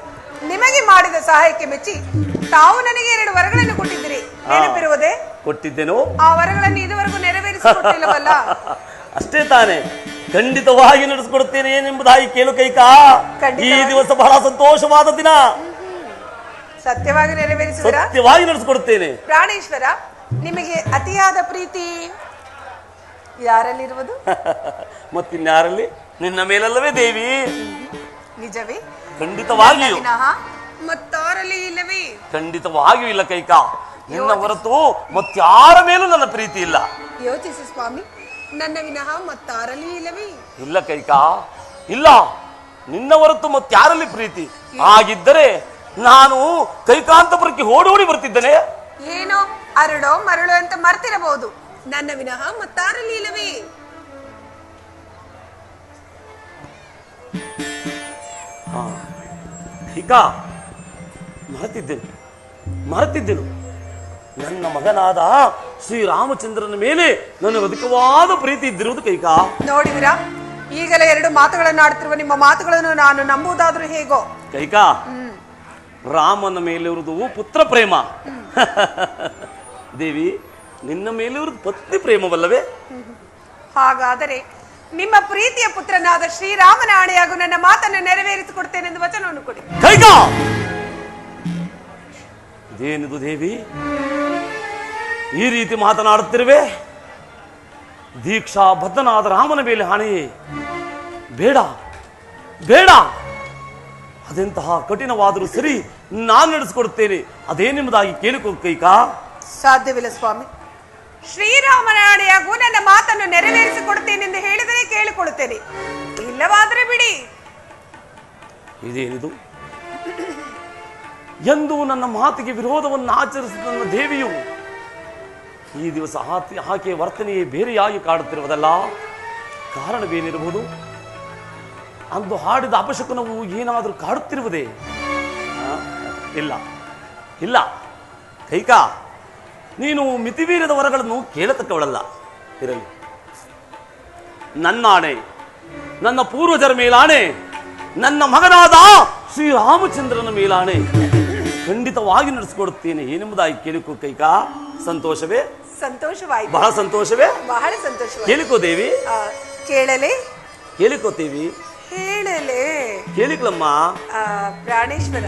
ನಿಮಗೆ ಮಾಡಿದ ಸಹಾಯಕ್ಕೆ ಮೆಚ್ಚಿ ತಾವು ನನಗೆ 2 ವರಗಳನ್ನು ಕೊಟ್ಟಿದ್ದೀರಿ, ನೆನಪಿರುವುದೇ? ಕೊಟ್ಟಿದ್ದೇನೋ. ಆ ವರಗಳನ್ನು ಇದುವರೆಗೂ ನೆರವೇರಿಸಿಕೊಟ್ಟಿಲ್ಲವಲ್ಲ? ಅಷ್ಟೇ ತಾನೆ. ಖಂಡಿತವಾಗಿ ನಡೆಸಿಕೊಡುತ್ತೇನೆ. ಏನೆಂಬುದಾಗಿ ಕೇಳು ಕೈಕಾ. ಈ ದಿವಸ ಬಹಳ ಸಂತೋಷವಾದ ದಿನ. ಸತ್ಯವಾಗಿ ನೆರವೇರಿಸುವಿರಾ? ಸತ್ಯವಾಗಿ ನಡೆಸಿಕೊಡುತ್ತೇನೆ. ಪ್ರಾಣೇಶ್ವರ, ನಿಮಗೆ ಅತಿಯಾದ ಪ್ರೀತಿ ಯಾರಲ್ಲಿರುವುದು? ಮತ್ತಿನ್ಯಾರಲ್ಲಿ? ನಿನ್ನ ಮೇಲಲ್ಲವೇ ದೇವಿ. ನಿಜವೇ? ಖಂಡಿತವಾಗಿಯೂ. ಮತ್ತಾರಲ್ಲಿ ಇಲ್ಲವೇ? ಖಂಡಿತವಾಗಿಯೂ ಇಲ್ಲ ಕೈಕಾ. ನಿನ್ನ ಹೊರತು ಮತ್ತಾರ ಮೇಲೂ ನನ್ನ ಪ್ರೀತಿ ಇಲ್ಲ. ಯೋಚಿಸು ಸ್ವಾಮಿ, ನನ್ನ ವಿನಃ ಮತ್ತಾರಲ್ಲಿ ಇಲ್ಲವೇ? ಇಲ್ಲ ಕೈಕಾ, ಇಲ್ಲ. ನಿನ್ನ ಹೊರತು ಮತ್ತಾರಲ್ಲಿ ಪ್ರೀತಿ ಆಗಿದ್ದರೆ ನಾನು ಕೈಕಾಂತಪುರಕ್ಕೆ ಓಡೋಡಿ ಬರ್ತಿದ್ದೇನೆ. ಏನೋ ಅರಳೋ ಮರಳೋ ಅಂತ ಮರ್ತಿರಬಹುದು. ನನ್ನ ವಿನಃ ಮತ್ತಾರಲ್ಲಿ ಇಲ್ಲವೇ? ಕೈಕಾ, ಮರೆತಿದ್ದೆನು. ನನ್ನ ಮಗನಾದ ಶ್ರೀರಾಮಚಂದ್ರನ ಮೇಲೆ ನನಗೆ ಅಧಿಕವಾದ ಪ್ರೀತಿ ಇದ್ದಿರುವುದು ಕೈಕಾ. ನೋಡಿದಿರಾ, ಈಗಲೇ ಎರಡು ಮಾತುಗಳನ್ನು ಆಡ್ತಿರುವ ನಿಮ್ಮ ಮಾತುಗಳನ್ನು ನಾನು ನಂಬುವುದಾದ್ರೂ ಹೇಗೋ? ಕೈಕಾ, ರಾಮನ ಮೇಲಿರುವುದು ಪುತ್ರ ಪ್ರೇಮ. ದೇವಿ, ನಿನ್ನ ಮೇಲಿರುವುದು ಪತ್ನಿ ಪ್ರೇಮವಲ್ಲವೇ? ಹಾಗಾದರೆ ನಿಮ್ಮ ಪ್ರೀತಿಯ ಪುತ್ರನಾದ ಶ್ರೀರಾಮನ ಆಣೆಯಾಗೂ ನನ್ನ ಮಾತನ್ನು ನೆರವೇರಿಸಿಕೊಡ್ತೇನೆಂದು ವಚನವನ್ನು ಕೊಡಿ. ಕೈಕಾ, ಇದೇನಿದು ದೇವಿ, ಈ ರೀತಿ ಮಾತನಾಡುತ್ತಿರುವೆ? ದೀಕ್ಷಾ ಬದ್ಧನಾದ ರಾಮನ ಮೇಲೆ ಹಾನೆಯೇ? ಬೇಡ ಬೇಡ, ಅದೆಂತಹ ಕಠಿಣವಾದರೂ ಸರಿ, ನಾನು ನಡೆಸಿಕೊಡುತ್ತೇನೆ. ಅದೇ ನಿಮ್ಮದಾಗಿ ಕೇಳಿಕೊ ಕೈಕಾ. ಸಾಧ್ಯವಿಲ್ಲ ಸ್ವಾಮಿ. ಶ್ರೀರಾಮನ ಆಣೆಯಾಗೂ ನನ್ನ ಮಾತನ್ನು ನೆರವೇರಿಸಿಕೊಡುತ್ತೇನೆಂದು ಹೇಳಿದರೆ ಕೇಳಿಕೊಳ್ಳುತ್ತೇನೆ, ಇಲ್ಲವಾದರೆ ಬಿಡಿ. ಇದೇನಿದು? ಎಂದು ನನ್ನ ಮಾತಿಗೆ ವಿರೋಧವನ್ನು ಆಚರಿಸಿದ ನನ್ನ ದೇವಿಯು ಈ ದಿವಸ ಆಕೆಯ ವರ್ತನೆಯೇ ಬೇರೆಯಾಗಿ ಕಾಡುತ್ತಿರುವುದಲ್ಲ. ಕಾರಣವೇನಿರಬಹುದು? ಅಂದು ಹಾಡಿದ ಅಪಶಕುನವು ಏನಾದರೂ ಕಾಡುತ್ತಿರುವುದೇ? ಇಲ್ಲ ಇಲ್ಲ ಕೈಕಾ, ನೀನು ಮಿತಿಮೀರಿದ ವರಗಳನ್ನು ಕೇಳತಕ್ಕವಳಲ್ಲ. ಇರಲಿ, ನನ್ನಾಣೆ, ನನ್ನ ಪೂರ್ವಜರ ಮೇಲಾಣೆ, ನನ್ನ ಮಗನಾದ ಶ್ರೀರಾಮಚಂದ್ರನ ಮೇಲಾಣೆ, ಖಂಡಿತವಾಗಿ ನಡೆಸಿಕೊಡುತ್ತೇನೆ ಏನೆಂಬುದಾಗಿ ಕೇಳಿಕೋ ಕೈಕಾ. ಸಂತೋಷವೇ? ಸಂತೋಷವಾಯಿತು. ಬಹಳ ಸಂತೋಷವೇ? ಬಹಳ ಸಂತೋಷವಾಯಿತು. ಕೇಳಿಕೋ ದೇವಿ. ಕೇಳಲೆ? ಕೇಳಿಕೋತೀವಿ. ಹೇಳಲೆ? ಕೇಳಿಕ್ಲಮ್ಮ. ಪ್ರಾಣೇಶ್ವರ,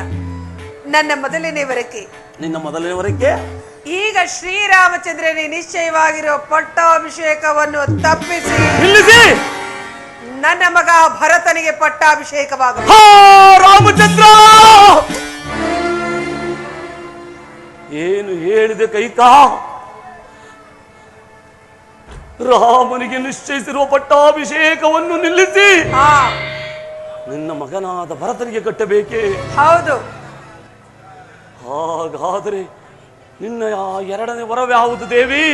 ನನ್ನ ಮೊದಲನೇ ವರಕ್ಕೆ, ನಿನ್ನ ಮೊದಲನೇ ವರಕ್ಕೆ ಈಗ ಶ್ರೀರಾಮಚಂದ್ರನೇ ನಿಶ್ಚಯವಾಗಿರುವ ಪಟ್ಟಾಭಿಷೇಕವನ್ನು ತಪ್ಪಿಸಿ ನಿಲ್ಲಿಸಿ ನನ್ನ ಮಗ ಭರತನಿಗೆ ಪಟ್ಟಾಭಿಷೇಕವಾಗ. ರಾಮಚಂದ್ರ, ಏನು ಹೇಳಿದೆ ಕೈಕಾ? ರಾಮನಿಗೆ ನಿಶ್ಚಯಿಸಿರುವ ಪಟ್ಟಾಭಿಷೇಕವನ್ನು ನಿಲ್ಲಿಸಿ ನಿನ್ನ ಮಗನಾದ ಭರತನಿಗೆ ಕಟ್ಟಬೇಕೇ? ಹೌದು. ಹಾಗಾದರೆ ನಿನ್ನ ಎರಡನೇ ವರವ್ಯಾವುದು ದೇವಿ?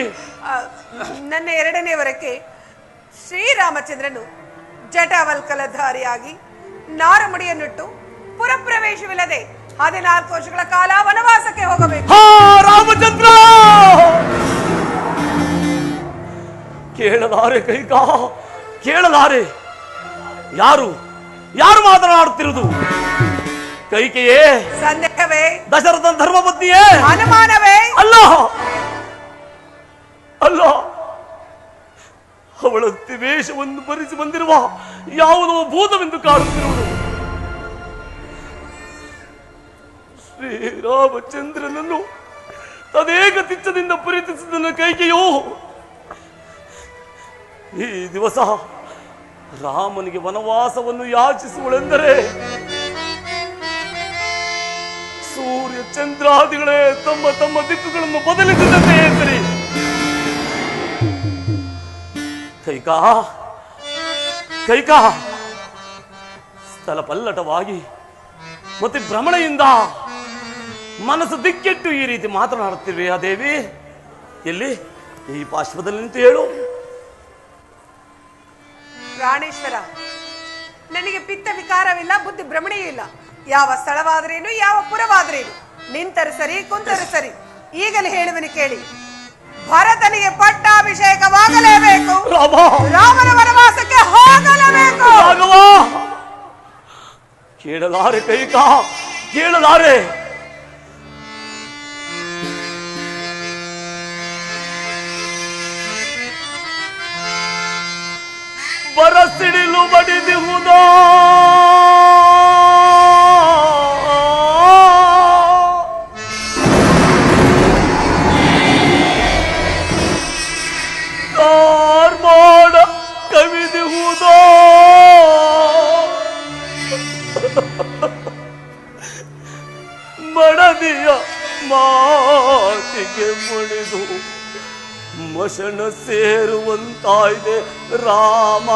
ನನ್ನ ಎರಡನೇ ವರಕ್ಕೆ ಶ್ರೀರಾಮಚಂದ್ರನು ಜಟಾವಲ್ಕಲಧಾರಿಯಾಗಿ ನಾರುಮುಡಿಯನ್ನುಟ್ಟು ಪುರಪ್ರವೇಶವಿಲ್ಲದೆ 14 ವರ್ಷಗಳ ಕಾಲ ವನವಾಸಕ್ಕೆ ಹೋಗಬೇಕು. ರಾಮಚಂದ್ರ, ಕೇಳಲಾರೆ ಕೈಕಾ, ಕೇಳಲಾರೆ. ಯಾರು ಯಾರು ಮಾತನಾಡುತ್ತಿರುವುದು? ಕೈಕೆಯೇ? ಸಂದೇಹವೇ? ದಶರಥನ ಧರ್ಮಪತ್ನಿಯೇ? ಅನುಮಾನವೇ? ಅಲ್ಲ ಅಲ್ಲ, ಅವಳ ವೇಷವನ್ನು ಭರಿಸಿ ಬಂದಿರುವ ಯಾವುದೋ ಭೂತವೆಂದು ಕಾಣುತ್ತಿರುವುದು. ಶ್ರೀರಾಮಚಂದ್ರನನ್ನು ತದೇಕ ತಿಚ್ಚದಿಂದ ಪ್ರೀತಿಸಿದ ಕೈಕೆಯೋ ಈ ದಿವಸ ರಾಮನಿಗೆ ವನವಾಸವನ್ನು ಯಾಚಿಸುವಳೆಂದರೆ ಸೂರ್ಯ ಚಂದ್ರಾದಿಗಳೇ ತಮ್ಮ ತಮ್ಮ ದಿಕ್ಕುಗಳನ್ನು ಬದಲಿಸಿದಂತೆ ಎಂದರೆ ಕೈಕಾ ಕೈಕಾ ಸ್ಥಳ ಪಲ್ಲಟವಾಗಿ ಮತ್ತೆ ಭ್ರಮಣೆಯಿಂದ ಮನಸ್ಸು ದಿಕ್ಕೆಟ್ಟು ಈ ರೀತಿ ಮಾತನಾಡುತ್ತಿರುವೆ ಆ ದೇವಿ? ಎಲ್ಲಿ? ಈ ಪಾರ್ಶ್ವದಲ್ಲಿ ನಿಂತು ಹೇಳು. ಪ್ರಾಣೇಶ್ವರ, ನನಗೆ ಪಿತ್ತ ವಿಕಾರವಿಲ್ಲ, ಬುದ್ಧಿ ಭ್ರಮಣೆಯೂ ಇಲ್ಲ. ಯಾವ ಸ್ಥಳವಾದ್ರೇನು, ಯಾವ ಪುರವಾದ್ರೇನು, ನಿಂತರು ಸರಿ, ಕುಂತರು ಸರಿ. ಈಗಲೇ ಹೇಳುವನು ಕೇಳಿ. ಭರತನಿಗೆ ಪಟ್ಟಾಭಿಷೇಕವಾಗಲೇಬೇಕು. ರಾಮನ ವನವಾಸಕ್ಕೆ ಹೋಗಲೇಬೇಕು. ಕೇಳಲಾರೆ ಕೈಕಾ, ಕೇಳಲಾರೆ. ಬರಸಿಡಿಲು ಬಡಿದಿಹುದೋ ಕಾರ್ಮಾಡ ಕವಿದಿಹುದೋ ಮಡದಿಯ ಮಾತಿಗೆ ಮುಳಿದು ಮಶಣ ಸೇರುವಂತಾಯ್ದೆ ರಾಮ.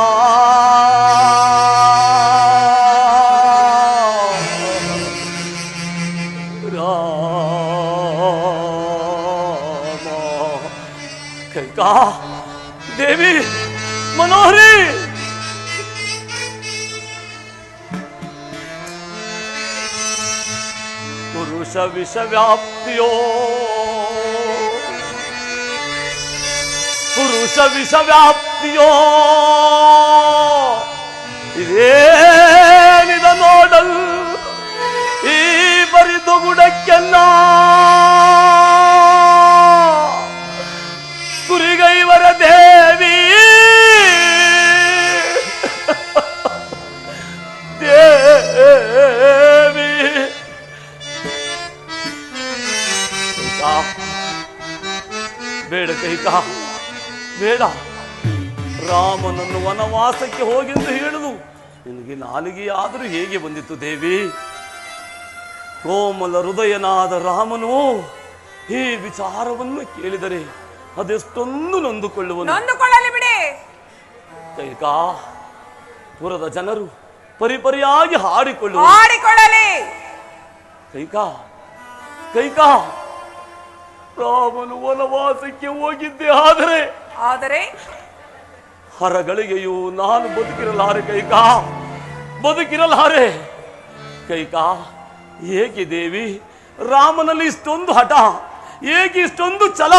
ರಾಮ ಕೈಕಾ, ದೇವಿ, ಮನೋಹರಿ, ಪುರುಷ ವಿಷವ್ಯಾಪ್ತಿಯೋ, ಪುರುಷ ವಿಷವ್ಯಾಪ್ತಿಯೋ ಇದೇನಿದ ನೋಡಲ್ ಈ ಬರಿದು ಗುಡಕ್ಕೆಲ್ಲ ಕುರಿಗೈವರ ದೇವಿ ದೇವಿ ಬೇಡ ಕೈಕ ಬೇಡ. ರಾಮನನ್ನು ವನವಾಸಕ್ಕೆ ಹೋಗೆಂದು ಹೇಳುದು ನಿನಗೆ ನಾಲಿಗೆ ಆದರೂ ಹೇಗೆ ಬಂದಿತ್ತು ದೇವಿ? ಕೋಮಲ ಹೃದಯನಾದ ರಾಮನು ಈ ವಿಚಾರವನ್ನು ಕೇಳಿದರೆ ಅದೆಷ್ಟೊಂದು ನೊಂದುಕೊಳ್ಳಲಿ ಬಿಡಿ. ಕೈಕ ಪುರದ ಜನರು ಪರಿಪರಿಯಾಗಿ ಹಾಡಿಕೊಳ್ಳಲಿ. ಕೈಕ ಕೈಕ ರಾಮನು ವನವಾಸಕ್ಕೆ ಹೋಗಿದ್ದೆ ಆದರೆ ಹರಗಳಿಗೆಯೂ ನಾನು ಬದುಕಿರಲಾರೆ ಕೈಕ, ಬದುಕಿರಲಾರೆ ಕೈಕ. ಏಕೆ ದೇವಿ ರಾಮನಲ್ಲಿ ಇಷ್ಟೊಂದು ಹಠ, ಏಕೆ ಇಷ್ಟೊಂದು ಛಲ?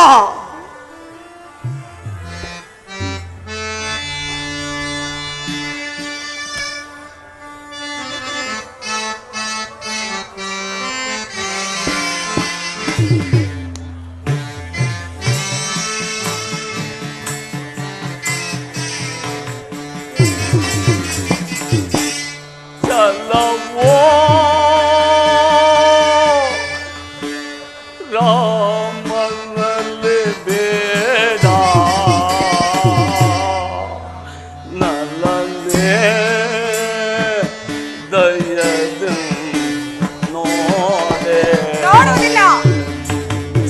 ರಾಮನಲ್ಲಿ ಬೇಡ ನಲ್ಲೇ ದಯದ ನೋಡೆ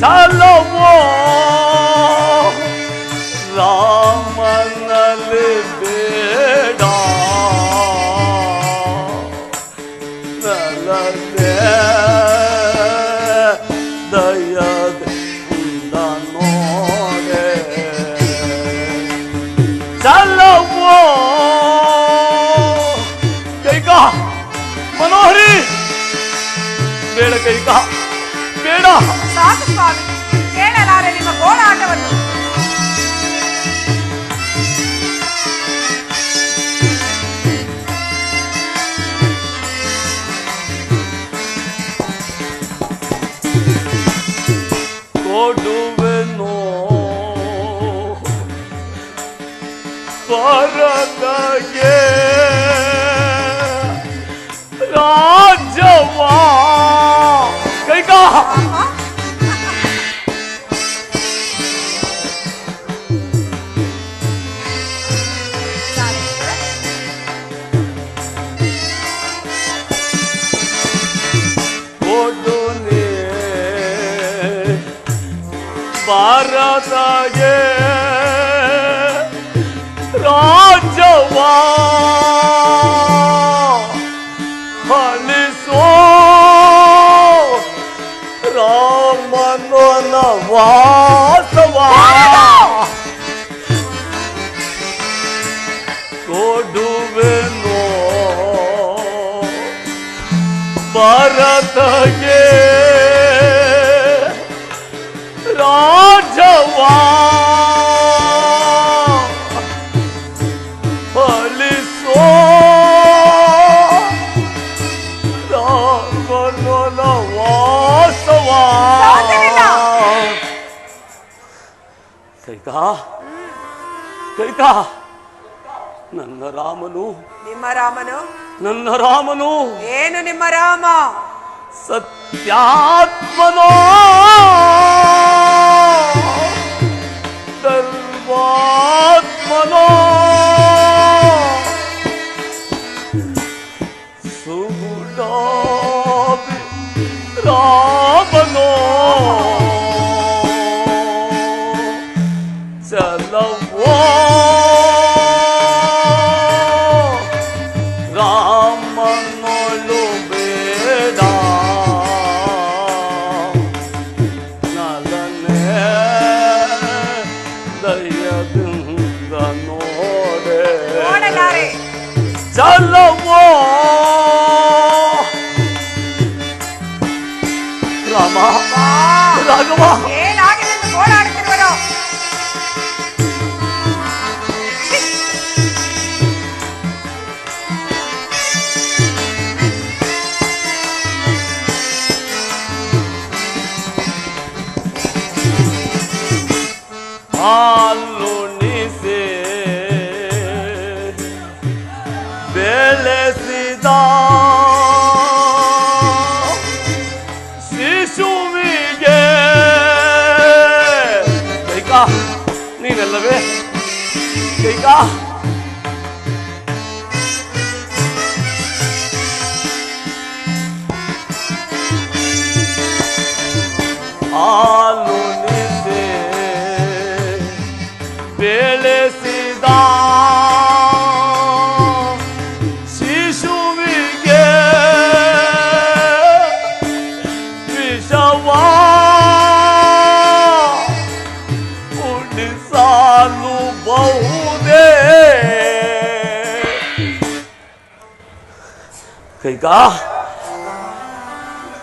ಚಲವೋ ರಾಮನಲ್ಲಿ ಬೇಡ ನಲ್ಲೇ ದಯದ ನೋಡೆ ಚಲವೋ ಕೈಕ ಮನೋಹರಿ ಬೇಡ ಕೈಕ ಬೇಡ. ಸಾಕು ಸ್ವಾಮಿ, ಕೇಳಲಾರೆ ನಿಮ್ಮ ಗೋಳಾಟವನ್ನು. ಕೊಡುವೆನೋ ಪರದಗೆ ರಾಜ್ಯವಾ ಕೈಕ ಕೊಡುನೆ ಭಾರತಗೆ ರಾಜ್ಯವಾ ಹಲಿಸೋ ರಾಮನ ವಾಸವಾ ಕೊಡುವೆನೋ ಭಾರತಗೆ ರಾಜವಾ ಫಲಿಸೋ ರಾಮನ ವಾಸವಾ ಕೈಕ ಕೈಕ ನನ್ನ ರಾಮನು ನಿಮ್ಮ ರಾಮನು ನನ್ನ ರಾಮನು ಏನು ನಿಮ್ಮ ರಾಮ ಸತ್ಯಾತ್ಮನೋ ಸರ್ವಾತ್ಮನೋ ಸುಗುಣಾಭಿ ರಾಮನೋ ಚಲವೋ ರಾಮನೊಳು ಬೇಡ ನಲನೆ ದಯದಿಂದ ನೋಡೆ ಚಲವೋ ರಾಮ ರಾಘವ ಏನಾಗಿದೆಂದು ಗೋಳಾಡುತ್ತಿರುವರು. ಕೈಕಾ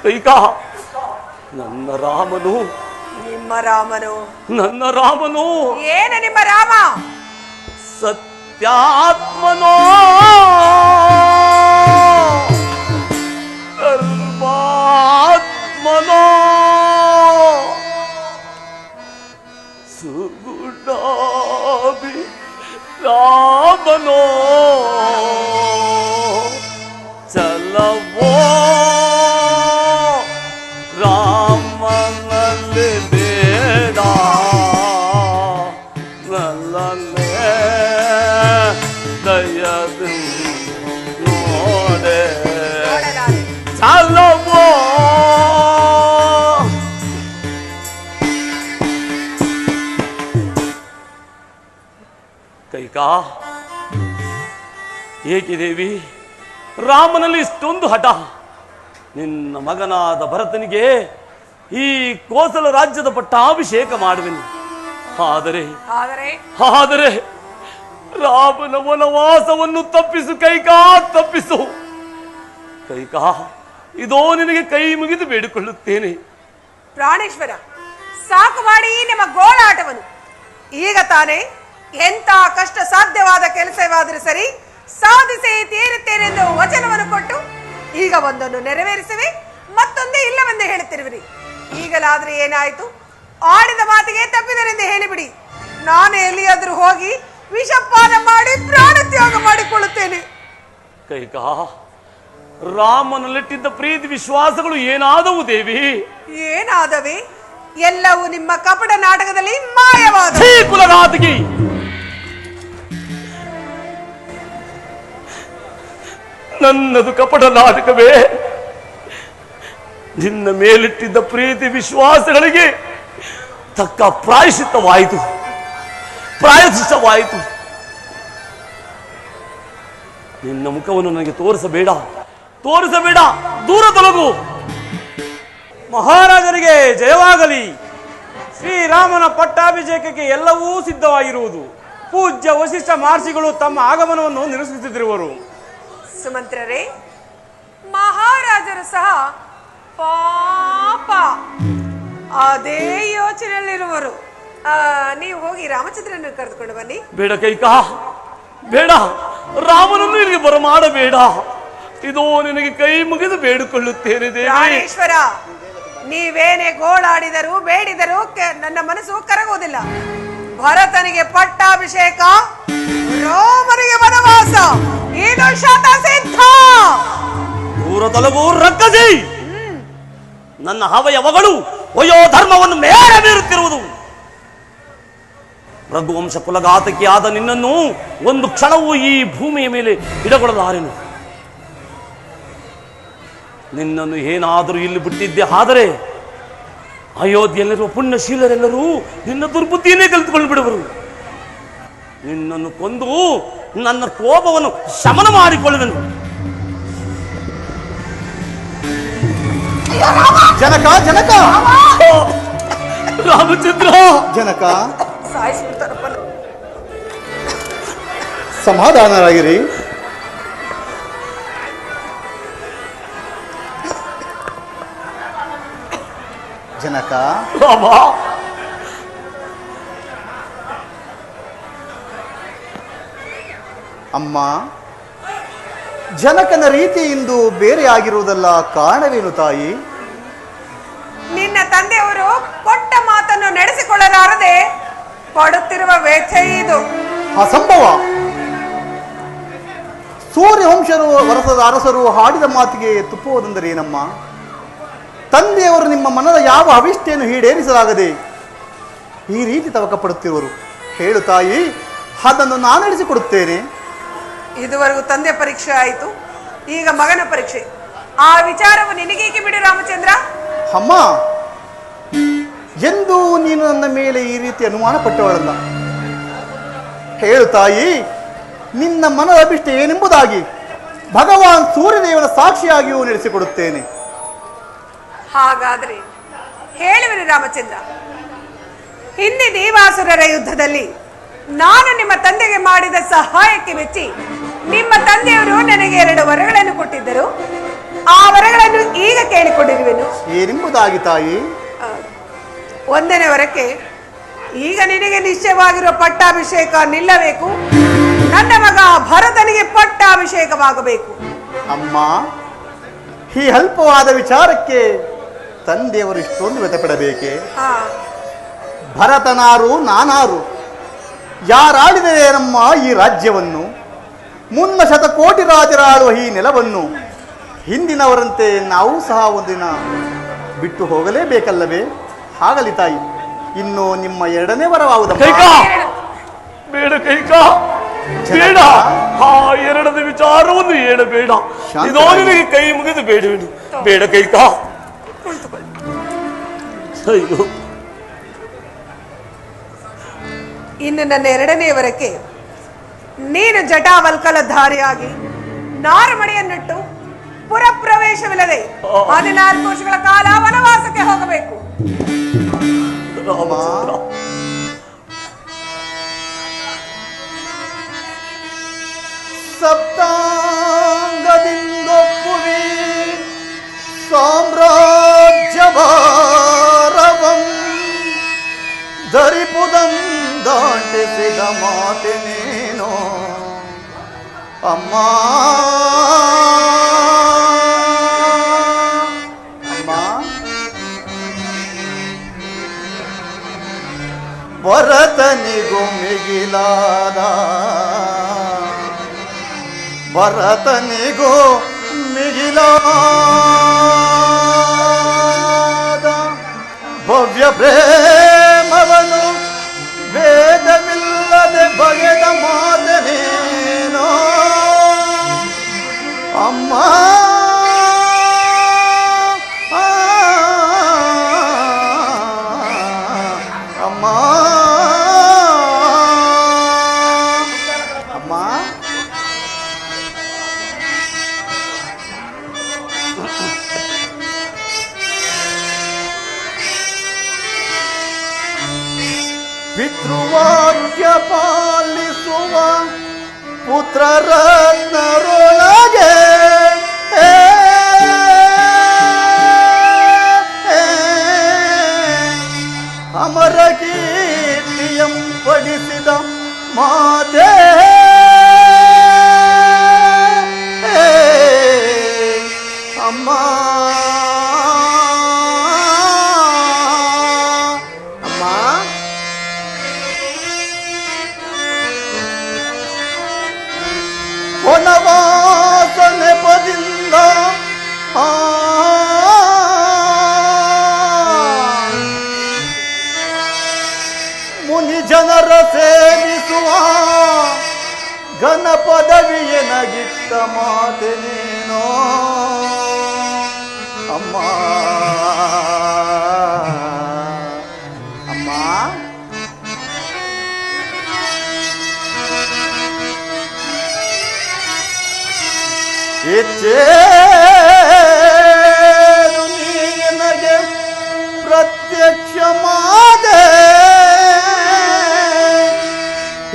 ಕೈಕಾ, ನನ್ನ ರಾಮನು, ನಿಮ್ಮ ರಾಮನು? ನನ್ನ ರಾಮನು ಏನ ನಿಮ್ಮ ರಾಮ? ಸತ್ಯಾತ್ಮನೋ ಧರ್ಮಾತ್ಮನೋ ಸುಗುಣಾಭಿ ರಾಮನೋ ಚಲವೋ ರಾಮನಲ್ಲಿ ಬೇಡ ನಲ್ಲನ್ನೇ ದಯದು ನೋಡೆ ಚಲವೋ. ಕೈಕಾ, ಏಕೆ ದೇವಿ ರಾಮನಲ್ಲಿ ಇಷ್ಟೊಂದು ಹಠ? ನಿನ್ನ ಮಗನಾದ ಭರತನಿಗೆ ಈ ಕೋಸಲ ರಾಜ್ಯದ ಪಟ್ಟಾಭಿಷೇಕ ಮಾಡುವೆನು. ಆದರೆ ಆದರೆ ರಾಮನ ವನವಾಸವನ್ನು ತಪ್ಪಿಸು ಕೈಕಾ, ತಪ್ಪಿಸು ಕೈಕಾ. ಇದೋ ನಿನಗೆ ಕೈ ಮುಗಿದು ಬೇಡಿಕೊಳ್ಳುತ್ತೇನೆ. ಪ್ರಾಣೇಶ್ವರ, ಸಾಕು ಮಾಡಿ ನಿಮ್ಮ ಗೋಳಾಟವನ್ನು. ಈಗ ತಾನೇ ಎಂತ ಕಷ್ಟ ಸಾಧ್ಯವಾದ ಕೆಲಸವಾದರೂ ಸರಿ ಸಾಧಿಸಿ ತೀರುತ್ತೇನೆಂದು ವಚನವನ್ನು ಕೊಟ್ಟು ಈಗ ಒಂದನ್ನು ನೆರವೇರಿಸುವೆ, ಮತ್ತೊಂದೇ ಇಲ್ಲವೆಂದು ಹೇಳುತ್ತಿರುವಿರಿ. ಈಗಲಾದ್ರೆ ಏನಾಯಿತು? ಆಡಿದ ಮಾತಿಗೆ ತಪ್ಪಿದರೆಂದು ಹೇಳಿಬಿಡಿ. ನಾನು ಎಲ್ಲಿಯಾದ್ರೂ ಹೋಗಿ ವಿಷಪಾನ ಮಾಡಿ ಪ್ರಾಣ ತ್ಯಾಗ ಮಾಡಿಕೊಳ್ಳುತ್ತೇನೆ. ಕೈಕಾ, ರಾಮನಲ್ಲಿಟ್ಟಿದ್ದ ಪ್ರೀತಿ ವಿಶ್ವಾಸಗಳು ಏನಾದವು ದೇವಿ? ಏನಾದವೆ? ಎಲ್ಲವೂ ನಿಮ್ಮ ಕಪಟ ನಾಟಕದಲ್ಲಿ ಮಾಯವಾದ. ಕುಲನಾಥಗಿ, ನನ್ನದು ಕಪಟ ನಾಟಕವೇ? ನಿನ್ನ ಮೇಲಿಟ್ಟಿದ್ದ ಪ್ರೀತಿ ವಿಶ್ವಾಸಗಳಿಗೆ ತಕ್ಕ ಪ್ರಾಯಶ್ಚಿತ್ತವಾಯಿತು. ನಿನ್ನ ಮುಖವನ್ನು ನನಗೆ ತೋರಿಸಬೇಡ, ದೂರ ತೊಲಗು. ಮಹಾರಾಜರಿಗೆ ಜಯವಾಗಲಿ. ಶ್ರೀರಾಮನ ಪಟ್ಟಾಭಿಷೇಕಕ್ಕೆ ಎಲ್ಲವೂ ಸಿದ್ಧವಾಗಿರುವುದು. ಪೂಜ್ಯ ವಶಿಷ್ಠ ಮಹರ್ಷಿಗಳು ತಮ್ಮ ಆಗಮನವನ್ನು ನಿರೀಕ್ಷಿಸುತ್ತಿರುವರು. ಸುಮಂತ್ರರೇ, ಮಹಾರಾಜರು ಸಹ ಪಾಪ ಅದೇ ಯೋಚನೆಯಲ್ಲಿರುವರು. ನೀವು ಹೋಗಿ ರಾಮಚಂದ್ರನ ಕರೆದುಕೊಂಡು ಬನ್ನಿ. ಬೇಡ ಕೈಕಾ, ಬೇಡ. ರಾಮನನ್ನು ಇಲ್ಲಿಗೆ ಬರಮಾಡಬೇಡ. ಇದೋ ನಿನಗೆ ಕೈ ಮುಗಿದು ಬೇಡಿಕೊಳ್ಳುತ್ತೇನೆ ದೇವಿ. ಪ್ರಾಣೇಶ್ವರ, ನೀವೇನೇ ಗೋಳಾಡಿದರೂ ಬೇಡಿದರೂ ನನ್ನ ಮನಸ್ಸು ಕರಗುವುದಿಲ್ಲ. ಭರತನಿಗೆ ಪಟ್ಟಾಭಿಷೇಕ, ರಾಮನಿಗೆ ವನವಾಸ, ಇದು ಶತಸಿದ್ಧ. ದೂರ ತೊಲಗು ರಕ್ಕಸಿ. ನನ್ನ ಅವಯವಗಳು ವಯೋ ಧರ್ಮವನ್ನು ಮೇಲೆ ಮೀರುತ್ತಿರುವುದು. ರಘುವಂಶ ಕುಲಘಾತಕಿ ಆದ ನಿನ್ನನ್ನು ಒಂದು ಕ್ಷಣವೂ ಈ ಭೂಮಿಯ ಮೇಲೆ ಇಡಗೊಳ್ಳಲಾರೆನು. ನಿನ್ನನ್ನು ಏನಾದರೂ ಇಲ್ಲಿ ಬಿಟ್ಟಿದ್ದೆ ಆದರೆ ಅಯೋಧ್ಯೆಯಲ್ಲಿರುವ ಪುಣ್ಯಶೀಲರೆಲ್ಲರೂ ನಿನ್ನ ದುರ್ಬುದ್ಧಿಯನ್ನೇ ಕಲಿತುಕೊಂಡು ಬಿಡುವರು. ನಿನ್ನನ್ನು ಕೊಂದು ನನ್ನ ಕೋಪವನ್ನು ಶಮನ ಮಾಡಿಕೊಳ್ಳುವೆನು. ಜನಕ, ಜನಕ, ರಾಮಚಂದ್ರ, ಜನಕ, ಸಾಯಿಸ್ಬಿಡ್ತಾರಪ್ಪ. ಸಮಾಧಾನರಾಗಿರಿ. ಜನಕ, ರಾಮ, ಅಮ್ಮ, ಜನಕನ ರೀತಿ ಇಂದು ಬೇರೆ ಆಗಿರುವುದಲ್ಲ, ಕಾರಣವೇನು ತಾಯಿ? ನಿನ್ನ ತಂದೆಯವರು ಕೊಟ್ಟ ಮಾತನ್ನು ನಡೆಸಿಕೊಳ್ಳಲಾರದೆ ಪಡುತ್ತಿರುವ ವ್ಯಥೆ ಇದು. ಅಸಂಭವ. ಸೂರ್ಯವಂಶರು ವರಸದ ಅರಸರು ಹಾಡಿದ ಮಾತಿಗೆ ತುಪ್ಪುವುದೆಂದರೆ ಏನಮ್ಮ? ತಂದೆಯವರು ನಿಮ್ಮ ಮನದ ಯಾವ ಅವಿಷ್ಟೆಯನ್ನು ಈಡೇರಿಸಲಾಗದೆ ಈ ರೀತಿ ತವಕ ಪಡುತ್ತಿರುವರು. ಹೇಳು ತಾಯಿ, ಅದನ್ನು ನಾನು ನಡೆಸಿಕೊಡುತ್ತೇನೆ. ಇದುವರೆಗೂ ತಂದೆ ಪರೀಕ್ಷೆ ಆಯಿತು, ಈಗ ಮಗನ ಪರೀಕ್ಷೆ. ಆ ವಿಚಾರವು ನಿನಗೇಕೆ ಬಿಡು ರಾಮಚಂದ್ರ. ಅಮ್ಮ, ಎಂದು ನೀನು ನನ್ನ ಮೇಲೆ ಈ ರೀತಿ ಅನುಮಾನ ಪಟ್ಟವಳಲ್ಲ. ಹೇಳು ತಾಯಿ, ನಿನ್ನ ಮನದ ಅಭಿಷ್ಟ ಏನೆಂಬುದಾಗಿ ಭಗವಾನ್ ಸೂರ್ಯದೇವನ ಸಾಕ್ಷಿಯಾಗಿಯೂ ನಡೆಸಿಕೊಡುತ್ತೇನೆ. ಹಾಗಾದ್ರೆ ಹೇಳುವೆನು ರಾಮಚಂದ್ರ. ಹಿಂದೆ ದೇವಾಸುರರ ಯುದ್ಧದಲ್ಲಿ ನಾನು ನಿಮ್ಮ ತಂದೆಗೆ ಮಾಡಿದ ಸಹಾಯಕ್ಕೆ ಮೆಚ್ಚಿ ನಿಮ್ಮ ತಂದೆಯವರು ನನಗೆ 2 ವರಗಳನ್ನು ಕೊಟ್ಟಿದ್ದರು ಆ ವರಗಳನ್ನು ಈಗ ಕೇಳಿಕೊಂಡಿರುವೆನು. ಏನೆಂಬುದಾಗಿ ತಾಯಿ? ಒಂದನೇ ವರಕ್ಕೆ ಈಗ ನಿನಗೆ ನಿಶ್ಚಯವಾಗಿರುವ ಪಟ್ಟಾಭಿಷೇಕ ನಿಲ್ಲಬೇಕು. ನನ್ನ ಮಗ ಭರತನಿಗೆ ಪಟ್ಟಾಭಿಷೇಕವಾಗಬೇಕು. ಅಮ್ಮ, ಈ ಅಲ್ಪವಾದ ವಿಚಾರಕ್ಕೆ ತಂದೆಯವರು ಇಷ್ಟೊಂದು ವ್ಯಥಪಡಬೇಕೆ? ಭರತನಾರು ನಾನಾರು, ಯಾರಾಳಿದರೆ ನಮ್ಮ ಈ ರಾಜ್ಯವನ್ನು, ಮುನ್ನ ಶತಕೋಟಿ ರಾಜರಾಳುವ ಈ ನೆಲವನ್ನು ಹಿಂದಿನವರಂತೆ ನಾವು ಸಹ ಒಂದಿನ ಬಿಟ್ಟು ಹೋಗಲೇಬೇಕಲ್ಲವೇ? ಆಗಲಿ ತಾಯಿ, ಇನ್ನು ನಿಮ್ಮ ಎರಡನೇ ವರವಾಗುವುದಮ್ಮ. ಕೈಕಾ ಬೇಡ, ಕೈಕಾ ಬೇಡ, ಆ ಎರಡನೇ ವಿಚಾರವನ್ನು ಹೇಳಬೇಡ. ಇದೋ ನಿನಗೆ ಕೈ ಮುಗಿದು ಬೇಡವೇನು, ಬೇಡ ಕೈಕಾ. ಅಯ್ಯೋ, ಇನ್ನು ನನ್ನ ಎರಡನೇ ವರಕ್ಕೆ ನೀನು ಜಟಾವಲ್ಕಲಧಾರಿಯಾಗಿ ನಾರಮಣಿಯನ್ನಿಟ್ಟು ಪುರಪ್ರವೇಶವಿಲ್ಲದೆ 14 ವರ್ಷಗಳ ಕಾಲ ವನವಾಸಕ್ಕೆ ಹೋಗಬೇಕು. ಸಪ್ತಾಂಗದಿಂದೊಪ್ಪುವಿ ಸಾಮ್ರಾಜ್ಯಭಾರವಂ ಧರಿಪುದಂ ದಾಟಿಸಿದ ಮಾತೆನೇನೋ ಅಮ್ಮ. ಅಮ್ಮ, ಭರತನಿಗೂ ಮಿಗಿಲಾದ, ಭರತನಿಗೂ ಮಿಗಿಲಾದ ಭವ್ಯ ಪ್ರೇಮವನು ವೇದವಿಲ್ಲದೆ ಬಗೆದ ಮಾತನೇನೋ ಅಮ್ಮ. ಅಮ್ಮ, ಅಮ್ಮ, ಪಿತೃವಾಕ್ಯ ಪಾಲಿಸುವ ಪುತ್ರರತ್ನರೊಳಗೆ ಅಮರ ಕೀರ್ತಿಯಂ ಪಡಿಸಿದ ಮಾತೆ ಅಮ್ಮ. ಅಮ್ಮ, ವನವಾಸ ನೆಪದಿಂದ ಮುನಿ ಜನರ ಸೇವಿಸುವ ಘನ ಪದವಿಯನಗಿಟ್ಟ ಮಾತೆನೇನೋ ಅಮ್ಮ. ಅಮ್ಮ, ಹೆಚ್ಚೇನು ನೀನಗೆ ಪ್ರತ್ಯಕ್ಷ ಮಾದೆ,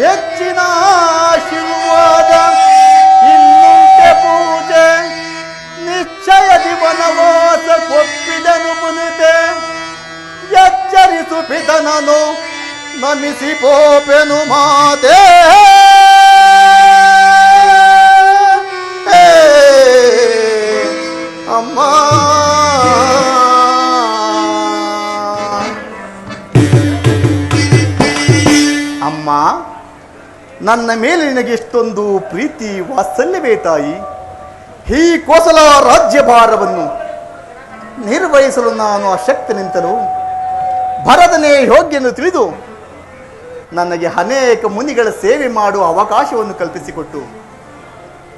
ಹೆಚ್ಚಿನ ಆಶೀರ್ವಾದ ಇನ್ನುಂಟೆ ಪೂಜೆ, ನಿಶ್ಚಯದಿ ವನವಾಸ ಕೊಪ್ಪಿದನು ಪುನಿತೆ, ಎಚ್ಚರಿಸು ಪಿತನನು ನಮಿಸಿ ಪೋಪೆನು ಮಾತೆ. ಅಮ್ಮ, ಅಮ್ಮ, ನನ್ನ ಮೇಲೆ ನಿನಗೆ ಎಷ್ಟೊಂದು ಪ್ರೀತಿ ವಾತ್ಸಲ್ಯವೇ ತಾಯಿ. ಈ ಕೋಸಲ ರಾಜ್ಯಭಾರವನ್ನು ನಿರ್ವಹಿಸಲು ನಾನು ಅಶಕ್ತ ನಿಂತಲು ಭರತನೇ ಯೋಗ್ಯನು ತಿಳಿದು ನನಗೆ ಅನೇಕ ಮುನಿಗಳ ಸೇವೆ ಮಾಡುವ ಅವಕಾಶವನ್ನು ಕಲ್ಪಿಸಿಕೊಟ್ಟು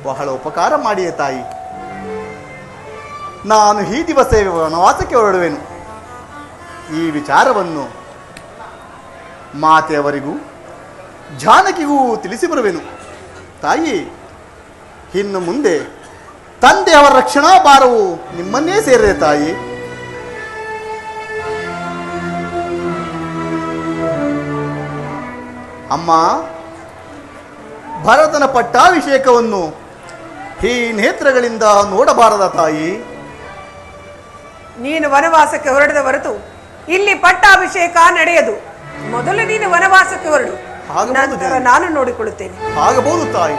ಬಹಳ ಉಪಕಾರ ಮಾಡಿಯೇ ತಾಯಿ. ನಾನು ಈ ದಿವಸ ವನವಾಸಕ್ಕೆ ಹೊರಡುವೆನು. ಈ ವಿಚಾರವನ್ನು ಮಾತೆಯವರಿಗೂ ಜಾನಕಿಗೂ ತಿಳಿಸಿ ಬರುವೆನು. ತಾಯಿ, ಇನ್ನು ಮುಂದೆ ತಂದೆಯವರ ರಕ್ಷಣಾ ಭಾರವು ನಿಮ್ಮನ್ನೇ ಸೇರಿದೆ ತಾಯಿ. ಅಮ್ಮ, ಭರತನ ಪಟ್ಟಾಭಿಷೇಕವನ್ನು ಈ ನೇತ್ರಗಳಿಂದ ನೋಡಬಾರದ ತಾಯಿ? ನೀನು ವನವಾಸಕ್ಕೆ ಹೊರಡದ ಹೊರತು ಇಲ್ಲಿ ಪಟ್ಟಾಭಿಷೇಕ ನಡೆಯದು. ಮೊದಲು ನೀನು ವನವಾಸಕ್ಕೆ ಹೊರಡು, ಆಗಬಹುದು ನಂತರ ನಾನು ನೋಡಿಕೊಳ್ಳುತ್ತೇನೆ. ಆಗಬಹುದು ತಾಯಿ.